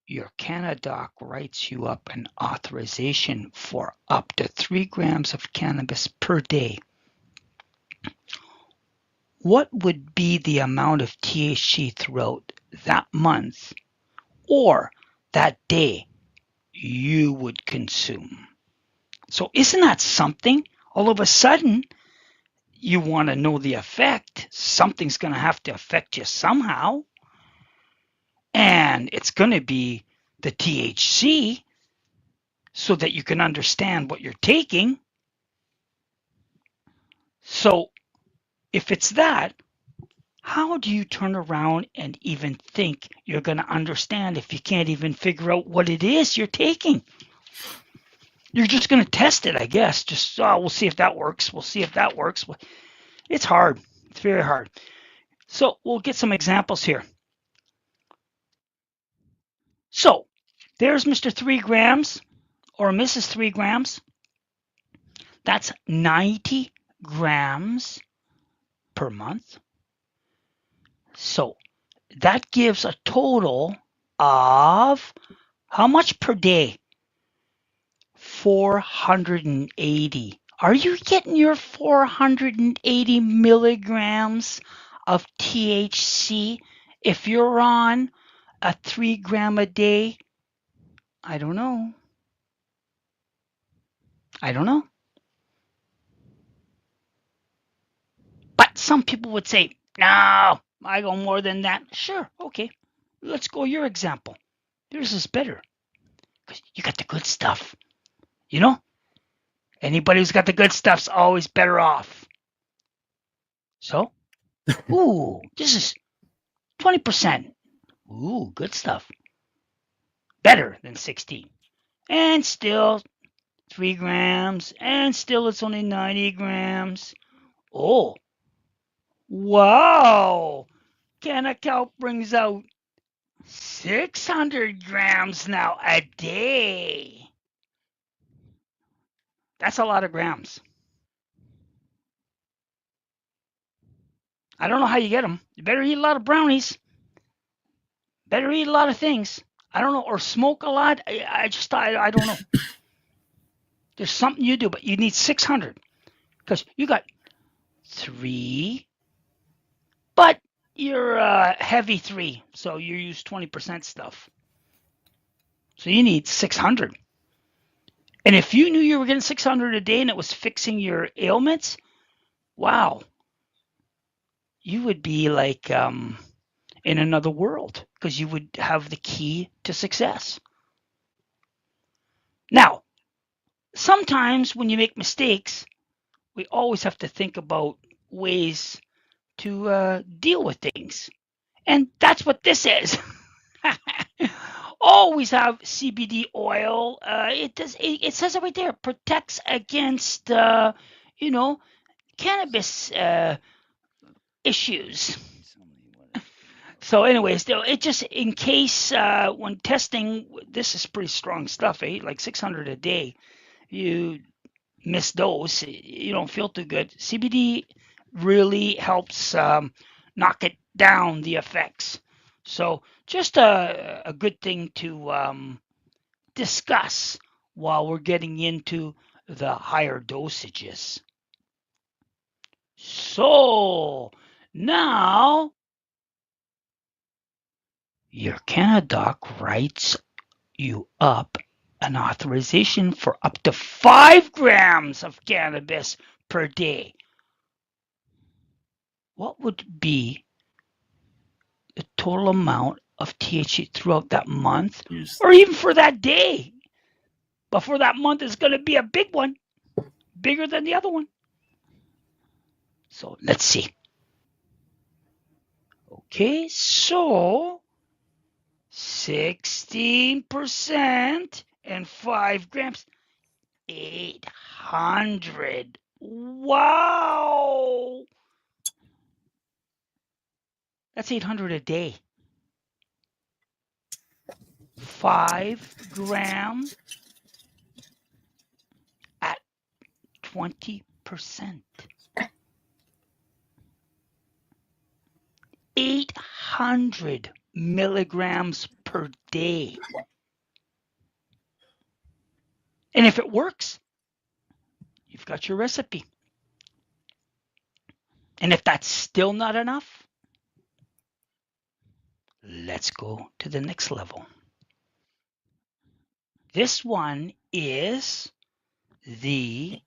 your CannaDoc writes you up an authorization for up to 3 grams of cannabis per day. What would be the amount of THC throughout that month or that day you would consume? So isn't that something? All of a sudden, you want to know the effect. Something's going to have to affect you somehow. And it's going to be the THC so that you can understand what you're taking. So if it's that, how do you turn around and even think you're going to understand if you can't even figure out what it is you're taking? You're just going to test it, I guess. Just, we'll see if that works. We'll see if that works. It's hard. It's very hard. So we'll get some examples here. So there's Mr. 3 grams or Mrs. 3 grams. That's 90 grams per month. So that gives a total of how much per day? 480. Are you getting your 480 milligrams of THC if you're on a 3 gram a day? I don't know. But some people would say, no, I go more than that. Sure, okay. Let's go your example. Yours is better because you got the good stuff. You know? Anybody who's got the good stuff's always better off. So, ooh, this is 20%. Ooh, good stuff. Better than 16. And still 3 grams. And still it's only 90 grams. Oh, wow. CannaCalc brings out 600 grams now a day. That's a lot of grams. I don't know how you get them. You better eat a lot of brownies. better eat a lot of things. I don't know, or smoke a lot. I don't know. There's something you do, but you need 600 because you got 3, but you're heavy 3, so you use 20% stuff. So you need 600. And if you knew you were getting 600 a day and it was fixing your ailments, wow, you would be like in another world because you would have the key to success. Now, sometimes when you make mistakes, we always have to think about ways to deal with things. And that's what this is. Always have CBD oil. It says it right there. Protects against cannabis issues. So, anyways, it just in case when testing, this is pretty strong stuff, eh? Like 600 a day. You miss those, you don't feel too good. CBD really helps knock it down, the effects. So just a good thing to discuss while we're getting into the higher dosages. So now your CannaDoc writes you up an authorization for up to 5 grams of cannabis per day. What would be the total amount of THC throughout that month or even for that day? But for that month, it's going to be a big one, bigger than the other one. So let's see. Okay, so 16% and 5 grams, 800. Wow. That's 800 a day. 5 gram at 20%. 800 milligrams per day. And if it works, you've got your recipe. And if that's still not enough, let's go to the next level. This one is the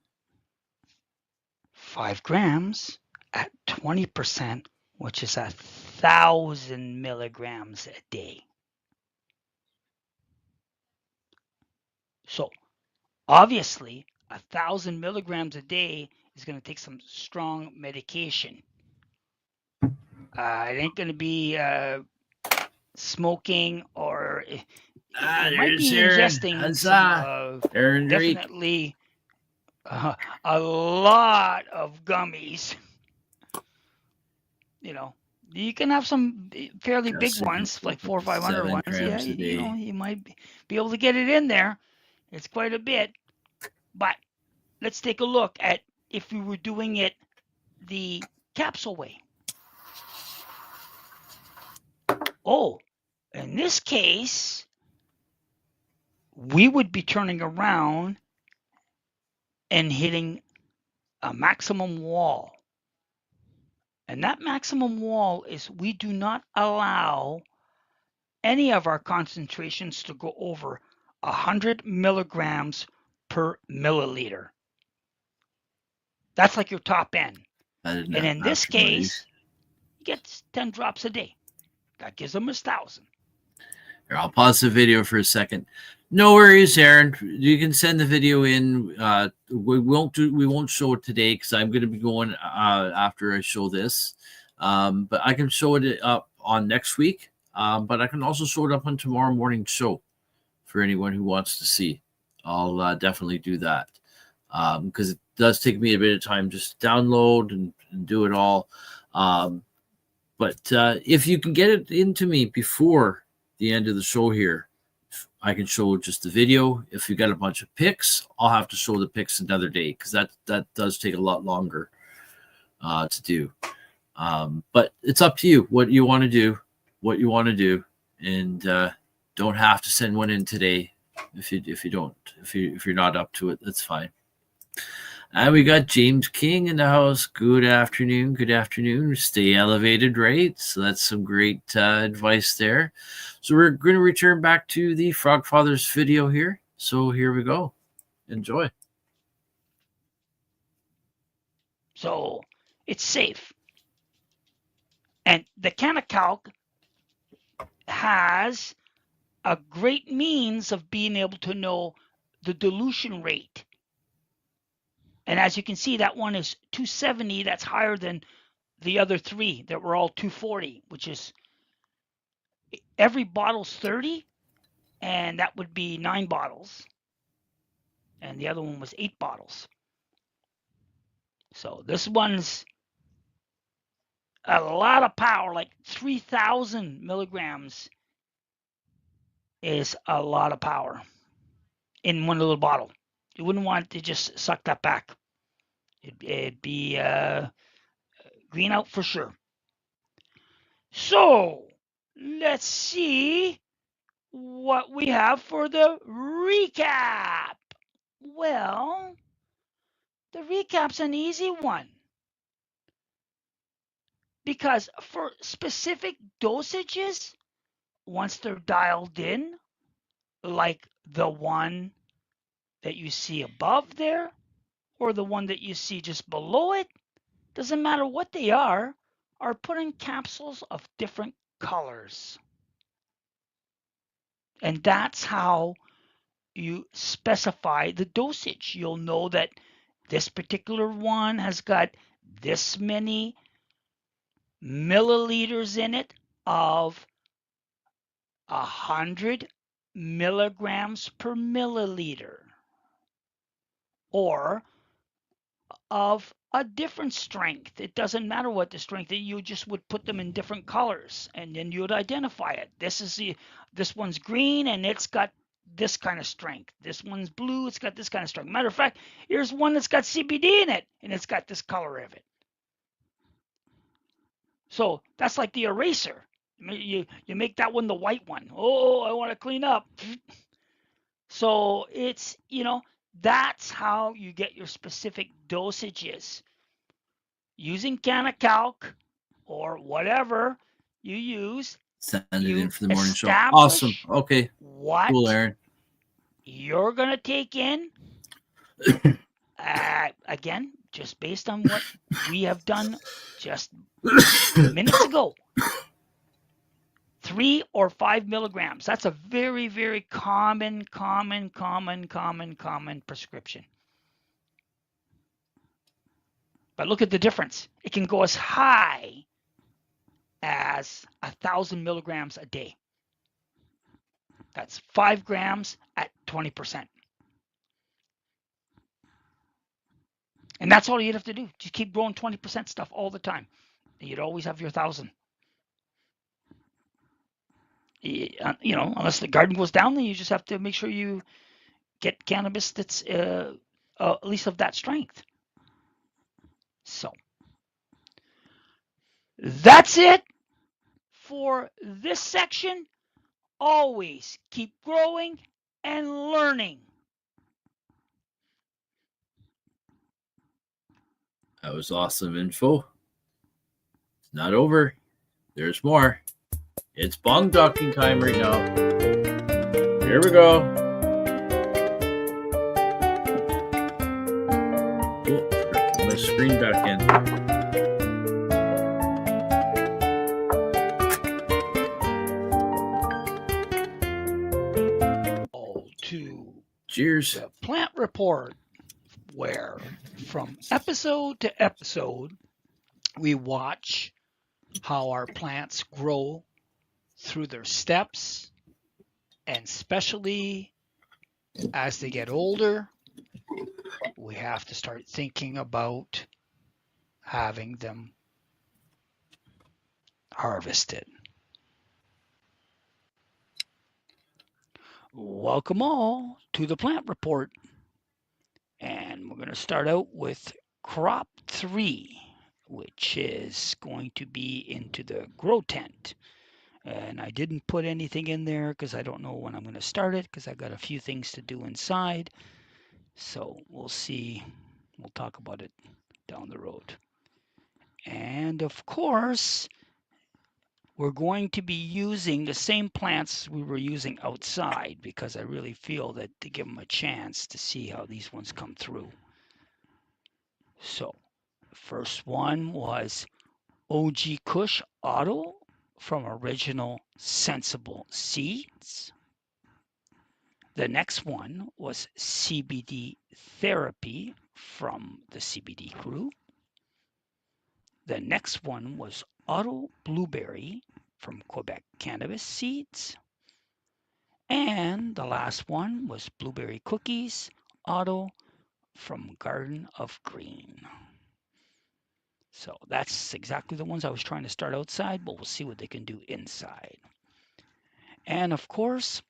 5 grams at 20%, which is 1,000 milligrams a day. So obviously, 1,000 milligrams a day is going to take some strong medication. It ain't going to be smoking or it might be ingesting some, definitely a lot of gummies. You know, you can have some fairly big ones, like 400 or 500 ones. Yeah, you might be able to get it in there. It's quite a bit. But let's take a look at if we were doing it the capsule way. Oh, in this case, we would be turning around and hitting a maximum wall. And that maximum wall is we do not allow any of our concentrations to go over 100 milligrams per milliliter. That's like your top end. And in this case, you get 10 drops a day. That gives them 1,000. Here, I'll pause the video for a second. No worries, Aaron. You can send the video in. We won't show it today because I'm going to be going after I show this. But I can show it up on next week. But I can also show it up on tomorrow morning's show for anyone who wants to see. I'll definitely do that because it does take me a bit of time just to download and do it all. But if you can get it into me before the end of the show here, I can show just the video. If you got a bunch of pics, I'll have to show the pics another day because that does take a lot longer to do. But it's up to you what you want to do. and don't have to send one in today. If you're not up to it, that's fine. And we got James King in the house. Good afternoon. Good afternoon. Stay elevated, right? So that's some great advice there. So we're going to return back to the Frog Fathers video here. So here we go. Enjoy. So it's safe. And the CannaCalc has a great means of being able to know the dilution rate. And as you can see, that one is 270. That's higher than the other three that were all 240, which is every bottle's 30, and that would be 9 bottles. And the other one was 8 bottles. So this one's a lot of power, like 3,000 milligrams is a lot of power in one little bottle. You wouldn't want to just suck that back. It'd be green out for sure. So let's see what we have for the recap. Well, the recap's an easy one. Because for specific dosages, once they're dialed in, like the one that you see above there, or the one that you see just below it, doesn't matter what they are put in capsules of different colors. And that's how you specify the dosage. You'll know that this particular one has got this many milliliters in it of 100 milligrams per milliliter, or of a different strength. It doesn't matter what the strength is. You just would put them in different colors, and then you would identify it. This one's green, and it's got this kind of strength. This one's blue, it's got this kind of strength. Matter of fact, here's one that's got CBD in it, and it's got this color of it. So that's like the eraser. You make that one the white one. Oh, I want to clean up. So it's, that's how you get your specific dosages. Using CannaCalc or whatever you use. Send it in for the morning show. Awesome. Okay. What cool, Aaron. You're going to take in, again, just based on what we have done just minutes ago. 3 or 5 milligrams. That's a very, very common prescription. But look at the difference. It can go as high as 1,000 milligrams a day. That's 5 grams at 20%. And that's all you'd have to do. Just keep growing 20% stuff all the time. And you'd always have your 1,000. Unless the garden goes down, then you just have to make sure you get cannabis that's at least of that strength. So that's it for this section. Always keep growing and learning. That was awesome info. It's not over. There's more. It's bong docking time right now. Here we go. Oh, put my screen back in. All to cheers. The plant report, where from episode to episode, we watch how our plants grow through their steps, and especially as they get older, we have to start thinking about having them harvested. Welcome all to the plant report, and we're going to start out with crop 3, which is going to be into the grow tent. And I didn't put anything in there because I don't know when I'm going to start it because I got a few things to do inside. So we'll see. We'll talk about it down the road. And of course, we're going to be using the same plants we were using outside because I really feel that to give them a chance to see how these ones come through. So the first one was OG Kush Auto from Original Sensible Seeds. The next one was CBD Therapy from the CBD Crew. The next one was Auto Blueberry from Quebec Cannabis Seeds. And the last one was Blueberry Cookies Auto from Garden of Green. So that's exactly the ones I was trying to start outside, but we'll see what they can do inside. And of course,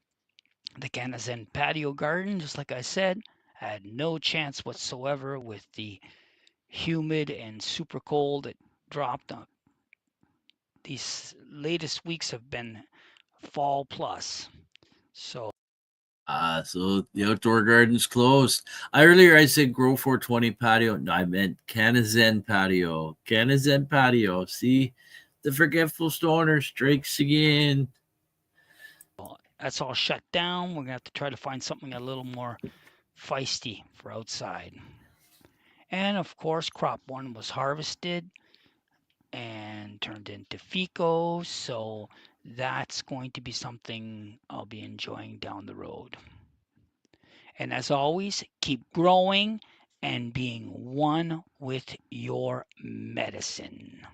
the CannaZen patio garden, just like I said, had no chance whatsoever with the humid and super cold it dropped. These latest weeks have been fall plus. So So the outdoor garden's closed. Earlier I said Grow420 patio. No, I meant CannaZen patio. CannaZen patio. See, the forgetful stoner strikes again. That's all shut down. We're gonna have to try to find something a little more feisty for outside. And of course, crop one was harvested and turned into FICO. So that's going to be something I'll be enjoying down the road. And as always, keep growing and being one with your medicine.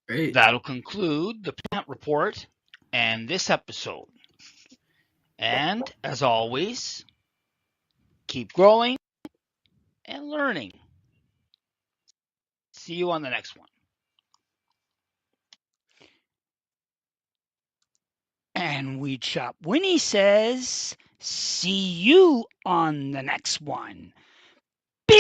Great. That'll conclude the plant report and this episode. And as always, keep growing and learning. See you on the next one. And Weed Shop Winnie says, see you on the next one. Peace!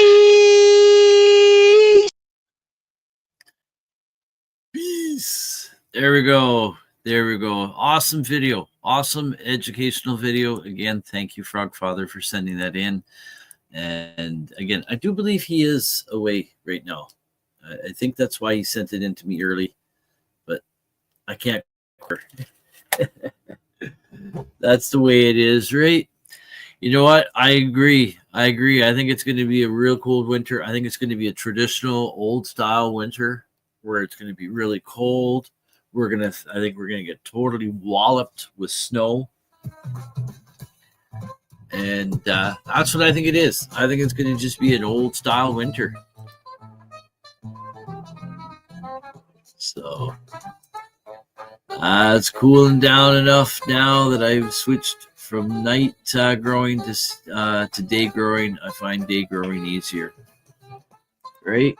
Peace. There we go. There we go. Awesome video. Awesome educational video. Again, thank you, Frogfather, for sending that in. And again, I do believe he is away right now. I think that's why he sent it in to me early, but I can't. That's the way it is, right? You know what? I agree. I think it's going to be a real cold winter. I think it's going to be a traditional old style winter where it's going to be really cold. I think we're going to get totally walloped with snow. And that's what I think it is. I think it's going to just be an old style winter. So it's cooling down enough now that I've switched from night growing to day growing. I find day growing easier. Right?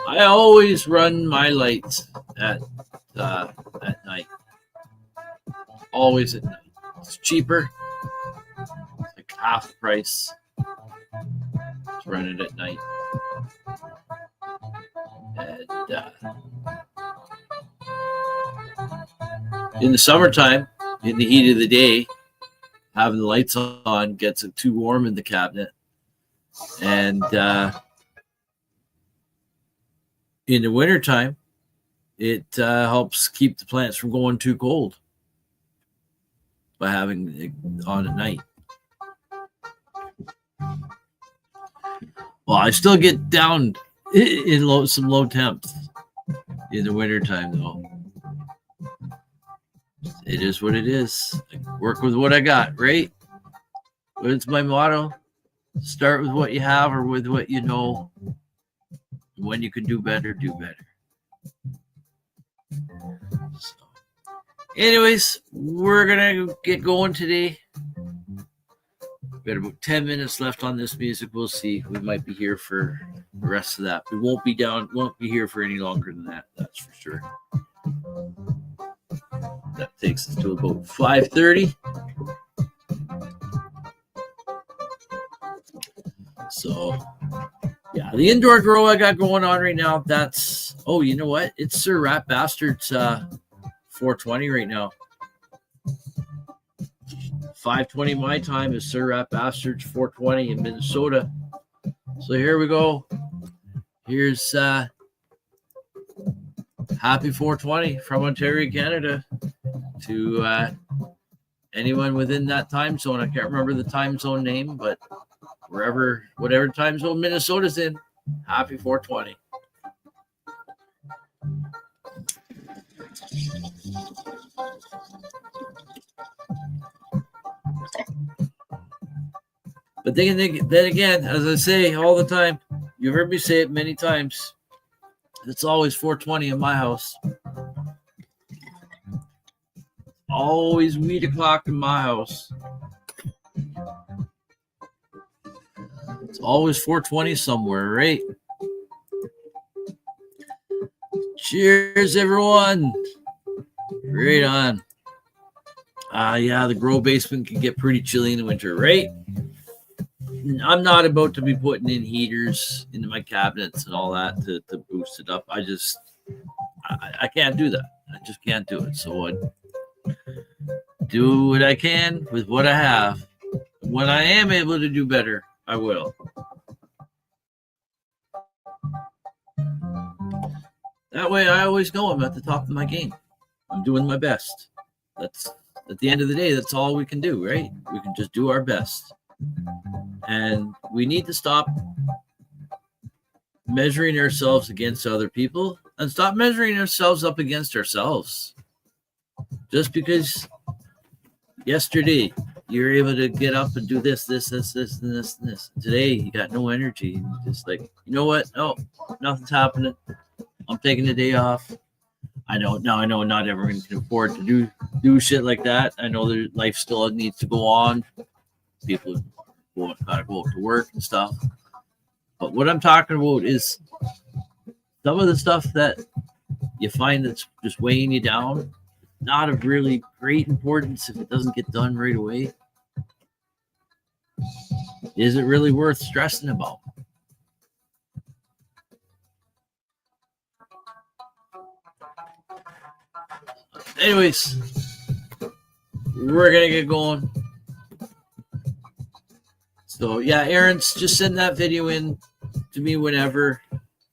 I always run my lights at night. Always at night. It's cheaper. It's like half the price. Just run it at night. And in the summertime, in the heat of the day, having the lights on gets it too warm in the cabinet. And in the wintertime, it helps keep the plants from going too cold by having it on at night. Well, I still get down in some low temps in the wintertime, though. It is what it is. I work with what I got, right? What's my motto? Start with what you have or with what you know. When you can do better, do better. So, anyways, we're going to get going today. We've got about 10 minutes left on this music. We'll see. We might be here for the rest of that. We won't be here for any longer than that. That's for sure. That takes us to about 5:30. So, yeah, The indoor grow I got going on right now, that's, oh, you know what? It's Sir Rat Bastard's 420 right now. 5:20 my time is Sir Rat Bastard's 420 in Minnesota. So here we go. Here's happy 420 from Ontario, Canada to anyone within that time zone. I can't remember the time zone name, but whatever time zone Minnesota's in, happy 420. But then again, as I say all the time, you heard me say it many times, it's always 420 in my house. Always weed o'clock in my house. It's always 420 somewhere, right? Cheers, everyone. Right on. Yeah, the grow basement can get pretty chilly in the winter, right? I'm not about to be putting in heaters into my cabinets and all that to boost it up. I can't do that. I just can't do it. So I do what I can with what I have. When I am able to do better, I will. That way I always know I'm at the top of my game. I'm doing my best. That's at the end of the day, that's all we can do, right? We can just do our best. And we need to stop measuring ourselves against other people and stop measuring ourselves up against ourselves. Just because yesterday you were able to get up and do this, and this. Today you got no energy. Just like, you know what? No, nothing's happening. I'm taking the day off. I know not everyone can afford to do shit like that. I know their life still needs to go on. People gotta go to work and stuff. But what I'm talking about is some of the stuff that you find that's just weighing you down, not of really great importance if it doesn't get done right away. Is it really worth stressing about? Anyways, we're gonna get going. So yeah, Aaron's just send that video in to me whenever,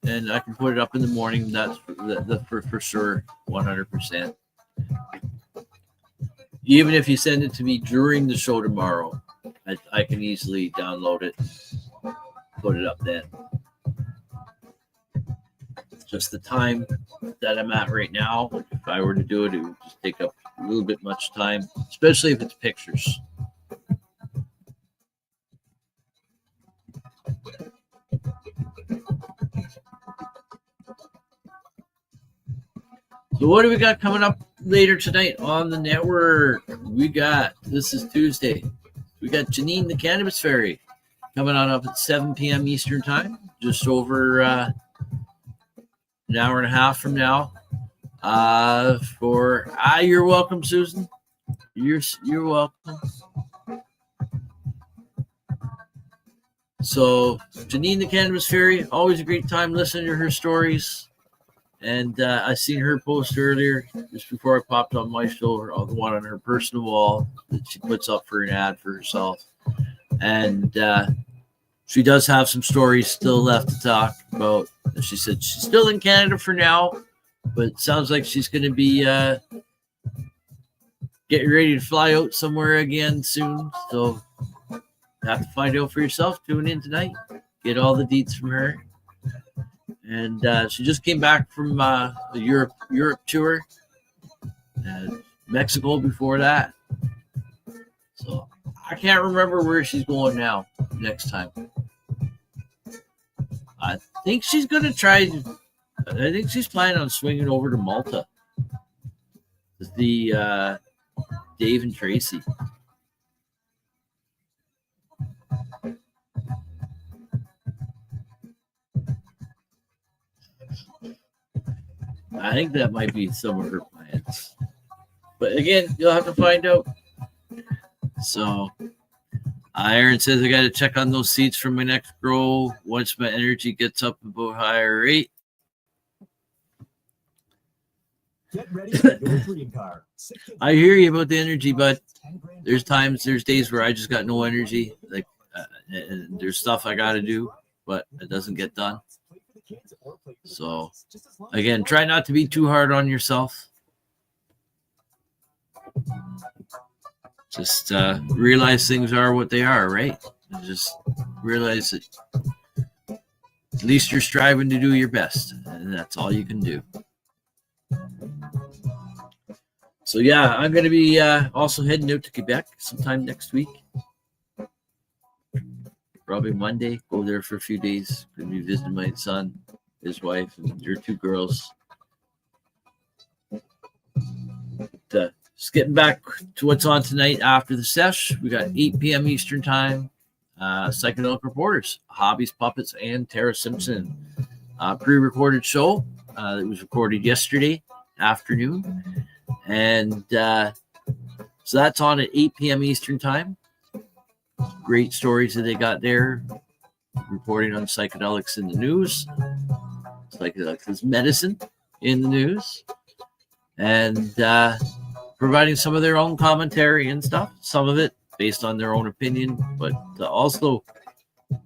and I can put it up in the morning. That's for sure, 100%. Even if you send it to me during the show tomorrow, I can easily download it, put it up then. Just the time that I'm at right now, if I were to do it, it would just take up a little bit much time, especially if it's pictures. So what do we got coming up later tonight on the network? This is Tuesday. We got Janine the Cannabis Fairy coming on up at 7 p.m. Eastern Time, just over an hour and a half from now. You're welcome, Susan. You're welcome. So Janine the Cannabis Fairy, always a great time listening to her stories. And I seen her post earlier, just before I popped on my show, the one on her personal wall that she puts up for an ad for herself. And she does have some stories still left to talk about. She said she's still in Canada for now, but it sounds like she's going to be getting ready to fly out somewhere again soon. So you have to find out for yourself. Tune in tonight. Get all the deets from her. And she just came back from the Europe tour, Mexico before that. So I can't remember where she's going now next time. I think she's going to try. I think she's planning on swinging over to Malta. The Dave and Tracy. I think that might be some of her plans. But again, you'll have to find out. So, Aaron says I got to check on those seeds for my next grow once my energy gets up about higher rate. Get ready for your dream car. I hear you about the energy, but there's days where I just got no energy. Like, and there's stuff I got to do, but it doesn't get done. So, again, try not to be too hard on yourself. Just realize things are what they are, right? Just realize that at least you're striving to do your best, and that's all you can do. So, yeah, I'm going to be also heading out to Quebec sometime next week. Probably Monday. Go there for a few days. Going to be visiting my son, his wife, and their 2 girls. Just getting back to what's on tonight after the sesh. We got 8 p.m. Eastern Time. Psychedelic Reporters, Hobbies, Puppets, and Tara Simpson. Pre-recorded show that was recorded yesterday afternoon. And so that's on at 8 p.m. Eastern Time. Great stories that they got there. Reporting on psychedelics in the news. Psychedelics as medicine in the news. And providing some of their own commentary and stuff. Some of it based on their own opinion, but also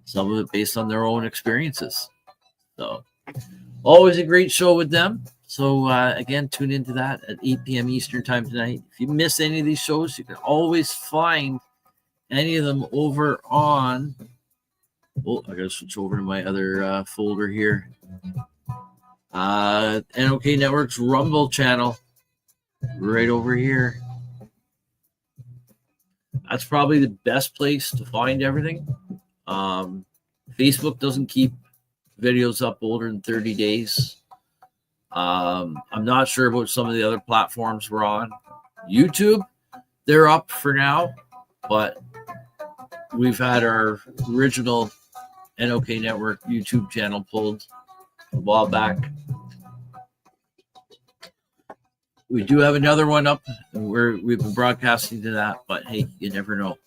some of it based on their own experiences. So always a great show with them. So again, tune into that at 8 p.m. Eastern Time tonight. If you miss any of these shows, you can always find any of them over on... Oh, I got to switch over to my other folder here. NOK Network's Rumble channel. Right over here. That's probably the best place to find everything. Facebook doesn't keep videos up older than 30 days. I'm not sure about some of the other platforms we're on. YouTube, they're up for now, but we've had our original NOK Network YouTube channel pulled a while back. We do have another one up, and we've been broadcasting to that, but hey, you never know.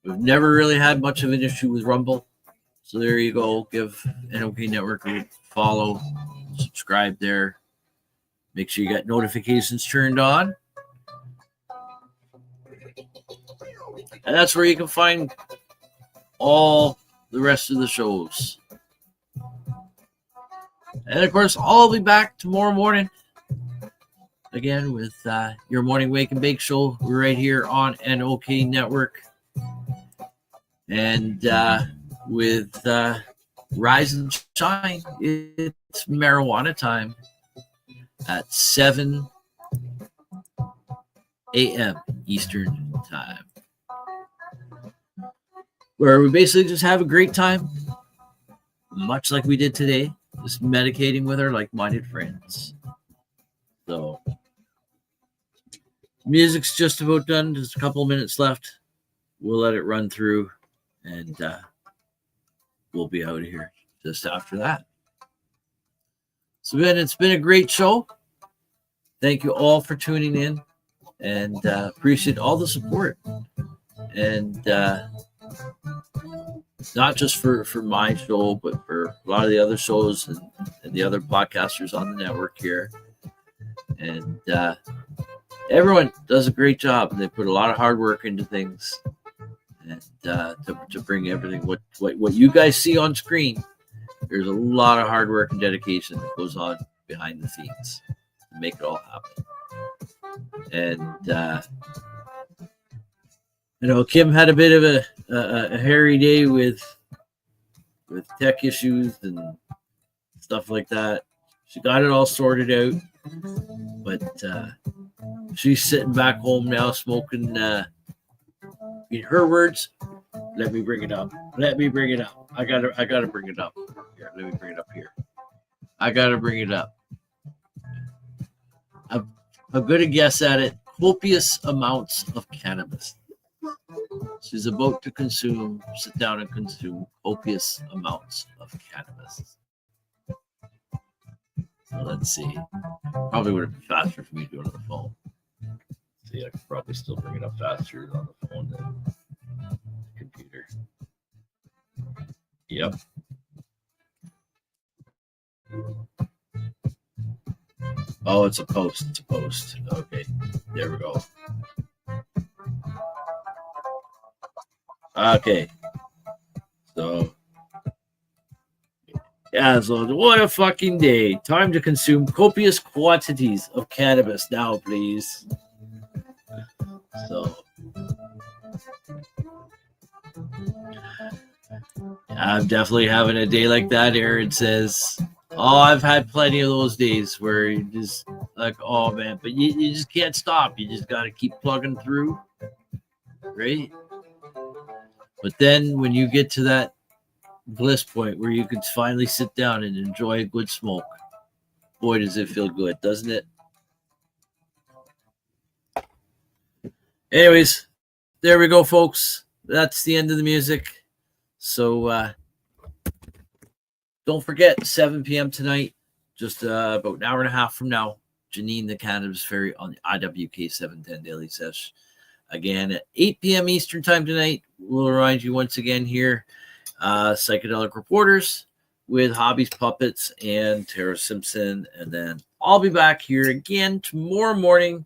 We've never really had much of an issue with Rumble, so there you go. Give NOK Network a follow, subscribe there. Make sure you got notifications turned on. And that's where you can find all the rest of the shows. And of course, I'll be back tomorrow morning again with your morning wake and bake show right here on NOK Network. And with Rise and Shine, it's marijuana time at 7 a.m. Eastern Time, where we basically just have a great time, much like we did today, just medicating with our like-minded friends. So music's just about done. Just a couple minutes left. We'll let it run through, and we'll be out of here just after that. So Ben, it's been a great show. Thank you all for tuning in, and appreciate all the support. And not just for my show, but for a lot of the other shows and the other podcasters on the network here. And everyone does a great job, and they put a lot of hard work into things, and to bring everything what you guys see on screen. There's a lot of hard work and dedication that goes on behind the scenes to make it all happen. And Kim had a bit of a hairy day with tech issues and stuff like that. She got it all sorted out, but she's sitting back home now smoking. In her words, let me bring it up. Let me bring it up. I gotta bring it up. Here, let me bring it up here. I gotta bring it up. I'm gonna guess at it. Copious amounts of cannabis. She's about to sit down and consume copious amounts of cannabis. So let's see. Probably would have been faster for me to do it on the phone. See, I could probably still bring it up faster on the phone then. Yep. Oh, it's a post. It's a post. Okay. There we go. Okay. So, yeah, so what a fucking day. Time to consume copious quantities of cannabis now, please. So, I'm definitely having a day like that. Aaron says, oh, I've had plenty of those days where you just like, oh man, but you just can't stop. You just got to keep plugging through, right? But then when you get to that bliss point where you can finally sit down and enjoy a good smoke, boy, does it feel good, doesn't it? Anyways, there we go, folks. That's the end of the music. So don't forget, 7 p.m. tonight, just about an hour and a half from now, Janine the Cannabis Fairy on the IWK 710 Daily Sesh. Again, at 8 p.m. Eastern Time tonight, we'll remind you once again here, Psychedelic Reporters with Hobbies Puppets and Tara Simpson. And then I'll be back here again tomorrow morning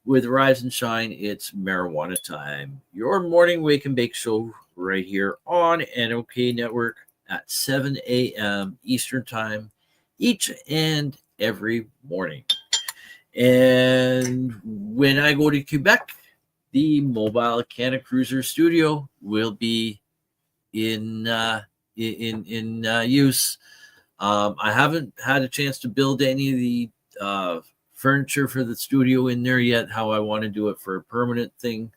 with Rise and Shine. It's marijuana time. Your morning wake and bake show right here on NOK Network at 7 a.m. Eastern Time each and every morning. And when I go to Quebec, the mobile Canna Cruiser studio will be in use. I haven't had a chance to build any of the furniture for the studio in there yet, how I want to do it for a permanent thing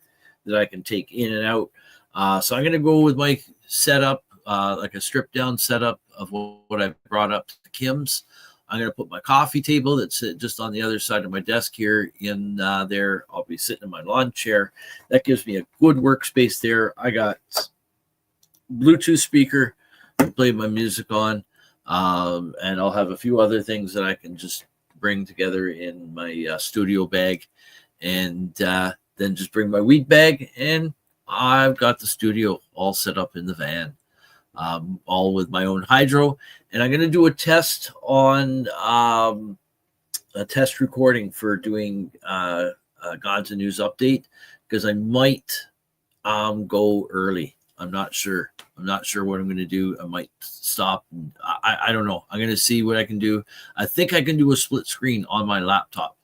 that I can take in and out. So I'm going to go with my setup, like a stripped down setup of what I brought up to Kim's. I'm going to put my coffee table that's just on the other side of my desk here in there. I'll be sitting in my lawn chair. That gives me a good workspace there. I got Bluetooth speaker to play my music on, and I'll have a few other things that I can just bring together in my studio bag, and then just bring my weed bag, and I've got the studio all set up in the van, all with my own hydro. And I'm going to do a test on a test recording for doing Gods and News update, because I might go early. I'm not sure what I'm going to do. I might stop. I don't know. I'm going to see what I can do. I think I can do a split screen on my laptop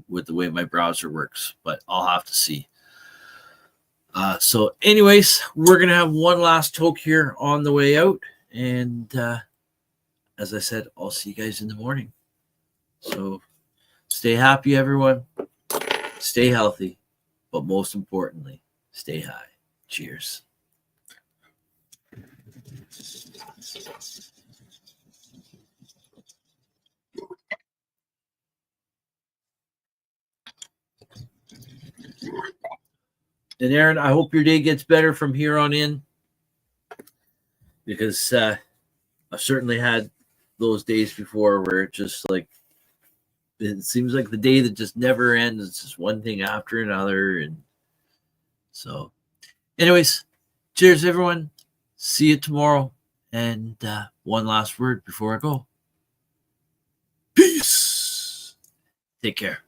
with the way my browser works, but I'll have to see. So anyways, we're going to have one last toke here on the way out. And as I said, I'll see you guys in the morning. So stay happy, everyone. Stay healthy. But most importantly, stay high. Cheers. And Aaron, I hope your day gets better from here on in, because I've certainly had those days before where it just like, it seems like the day that just never ends. It's just one thing after another. And so anyways, cheers, everyone. See you tomorrow. And one last word before I go. Peace. Take care.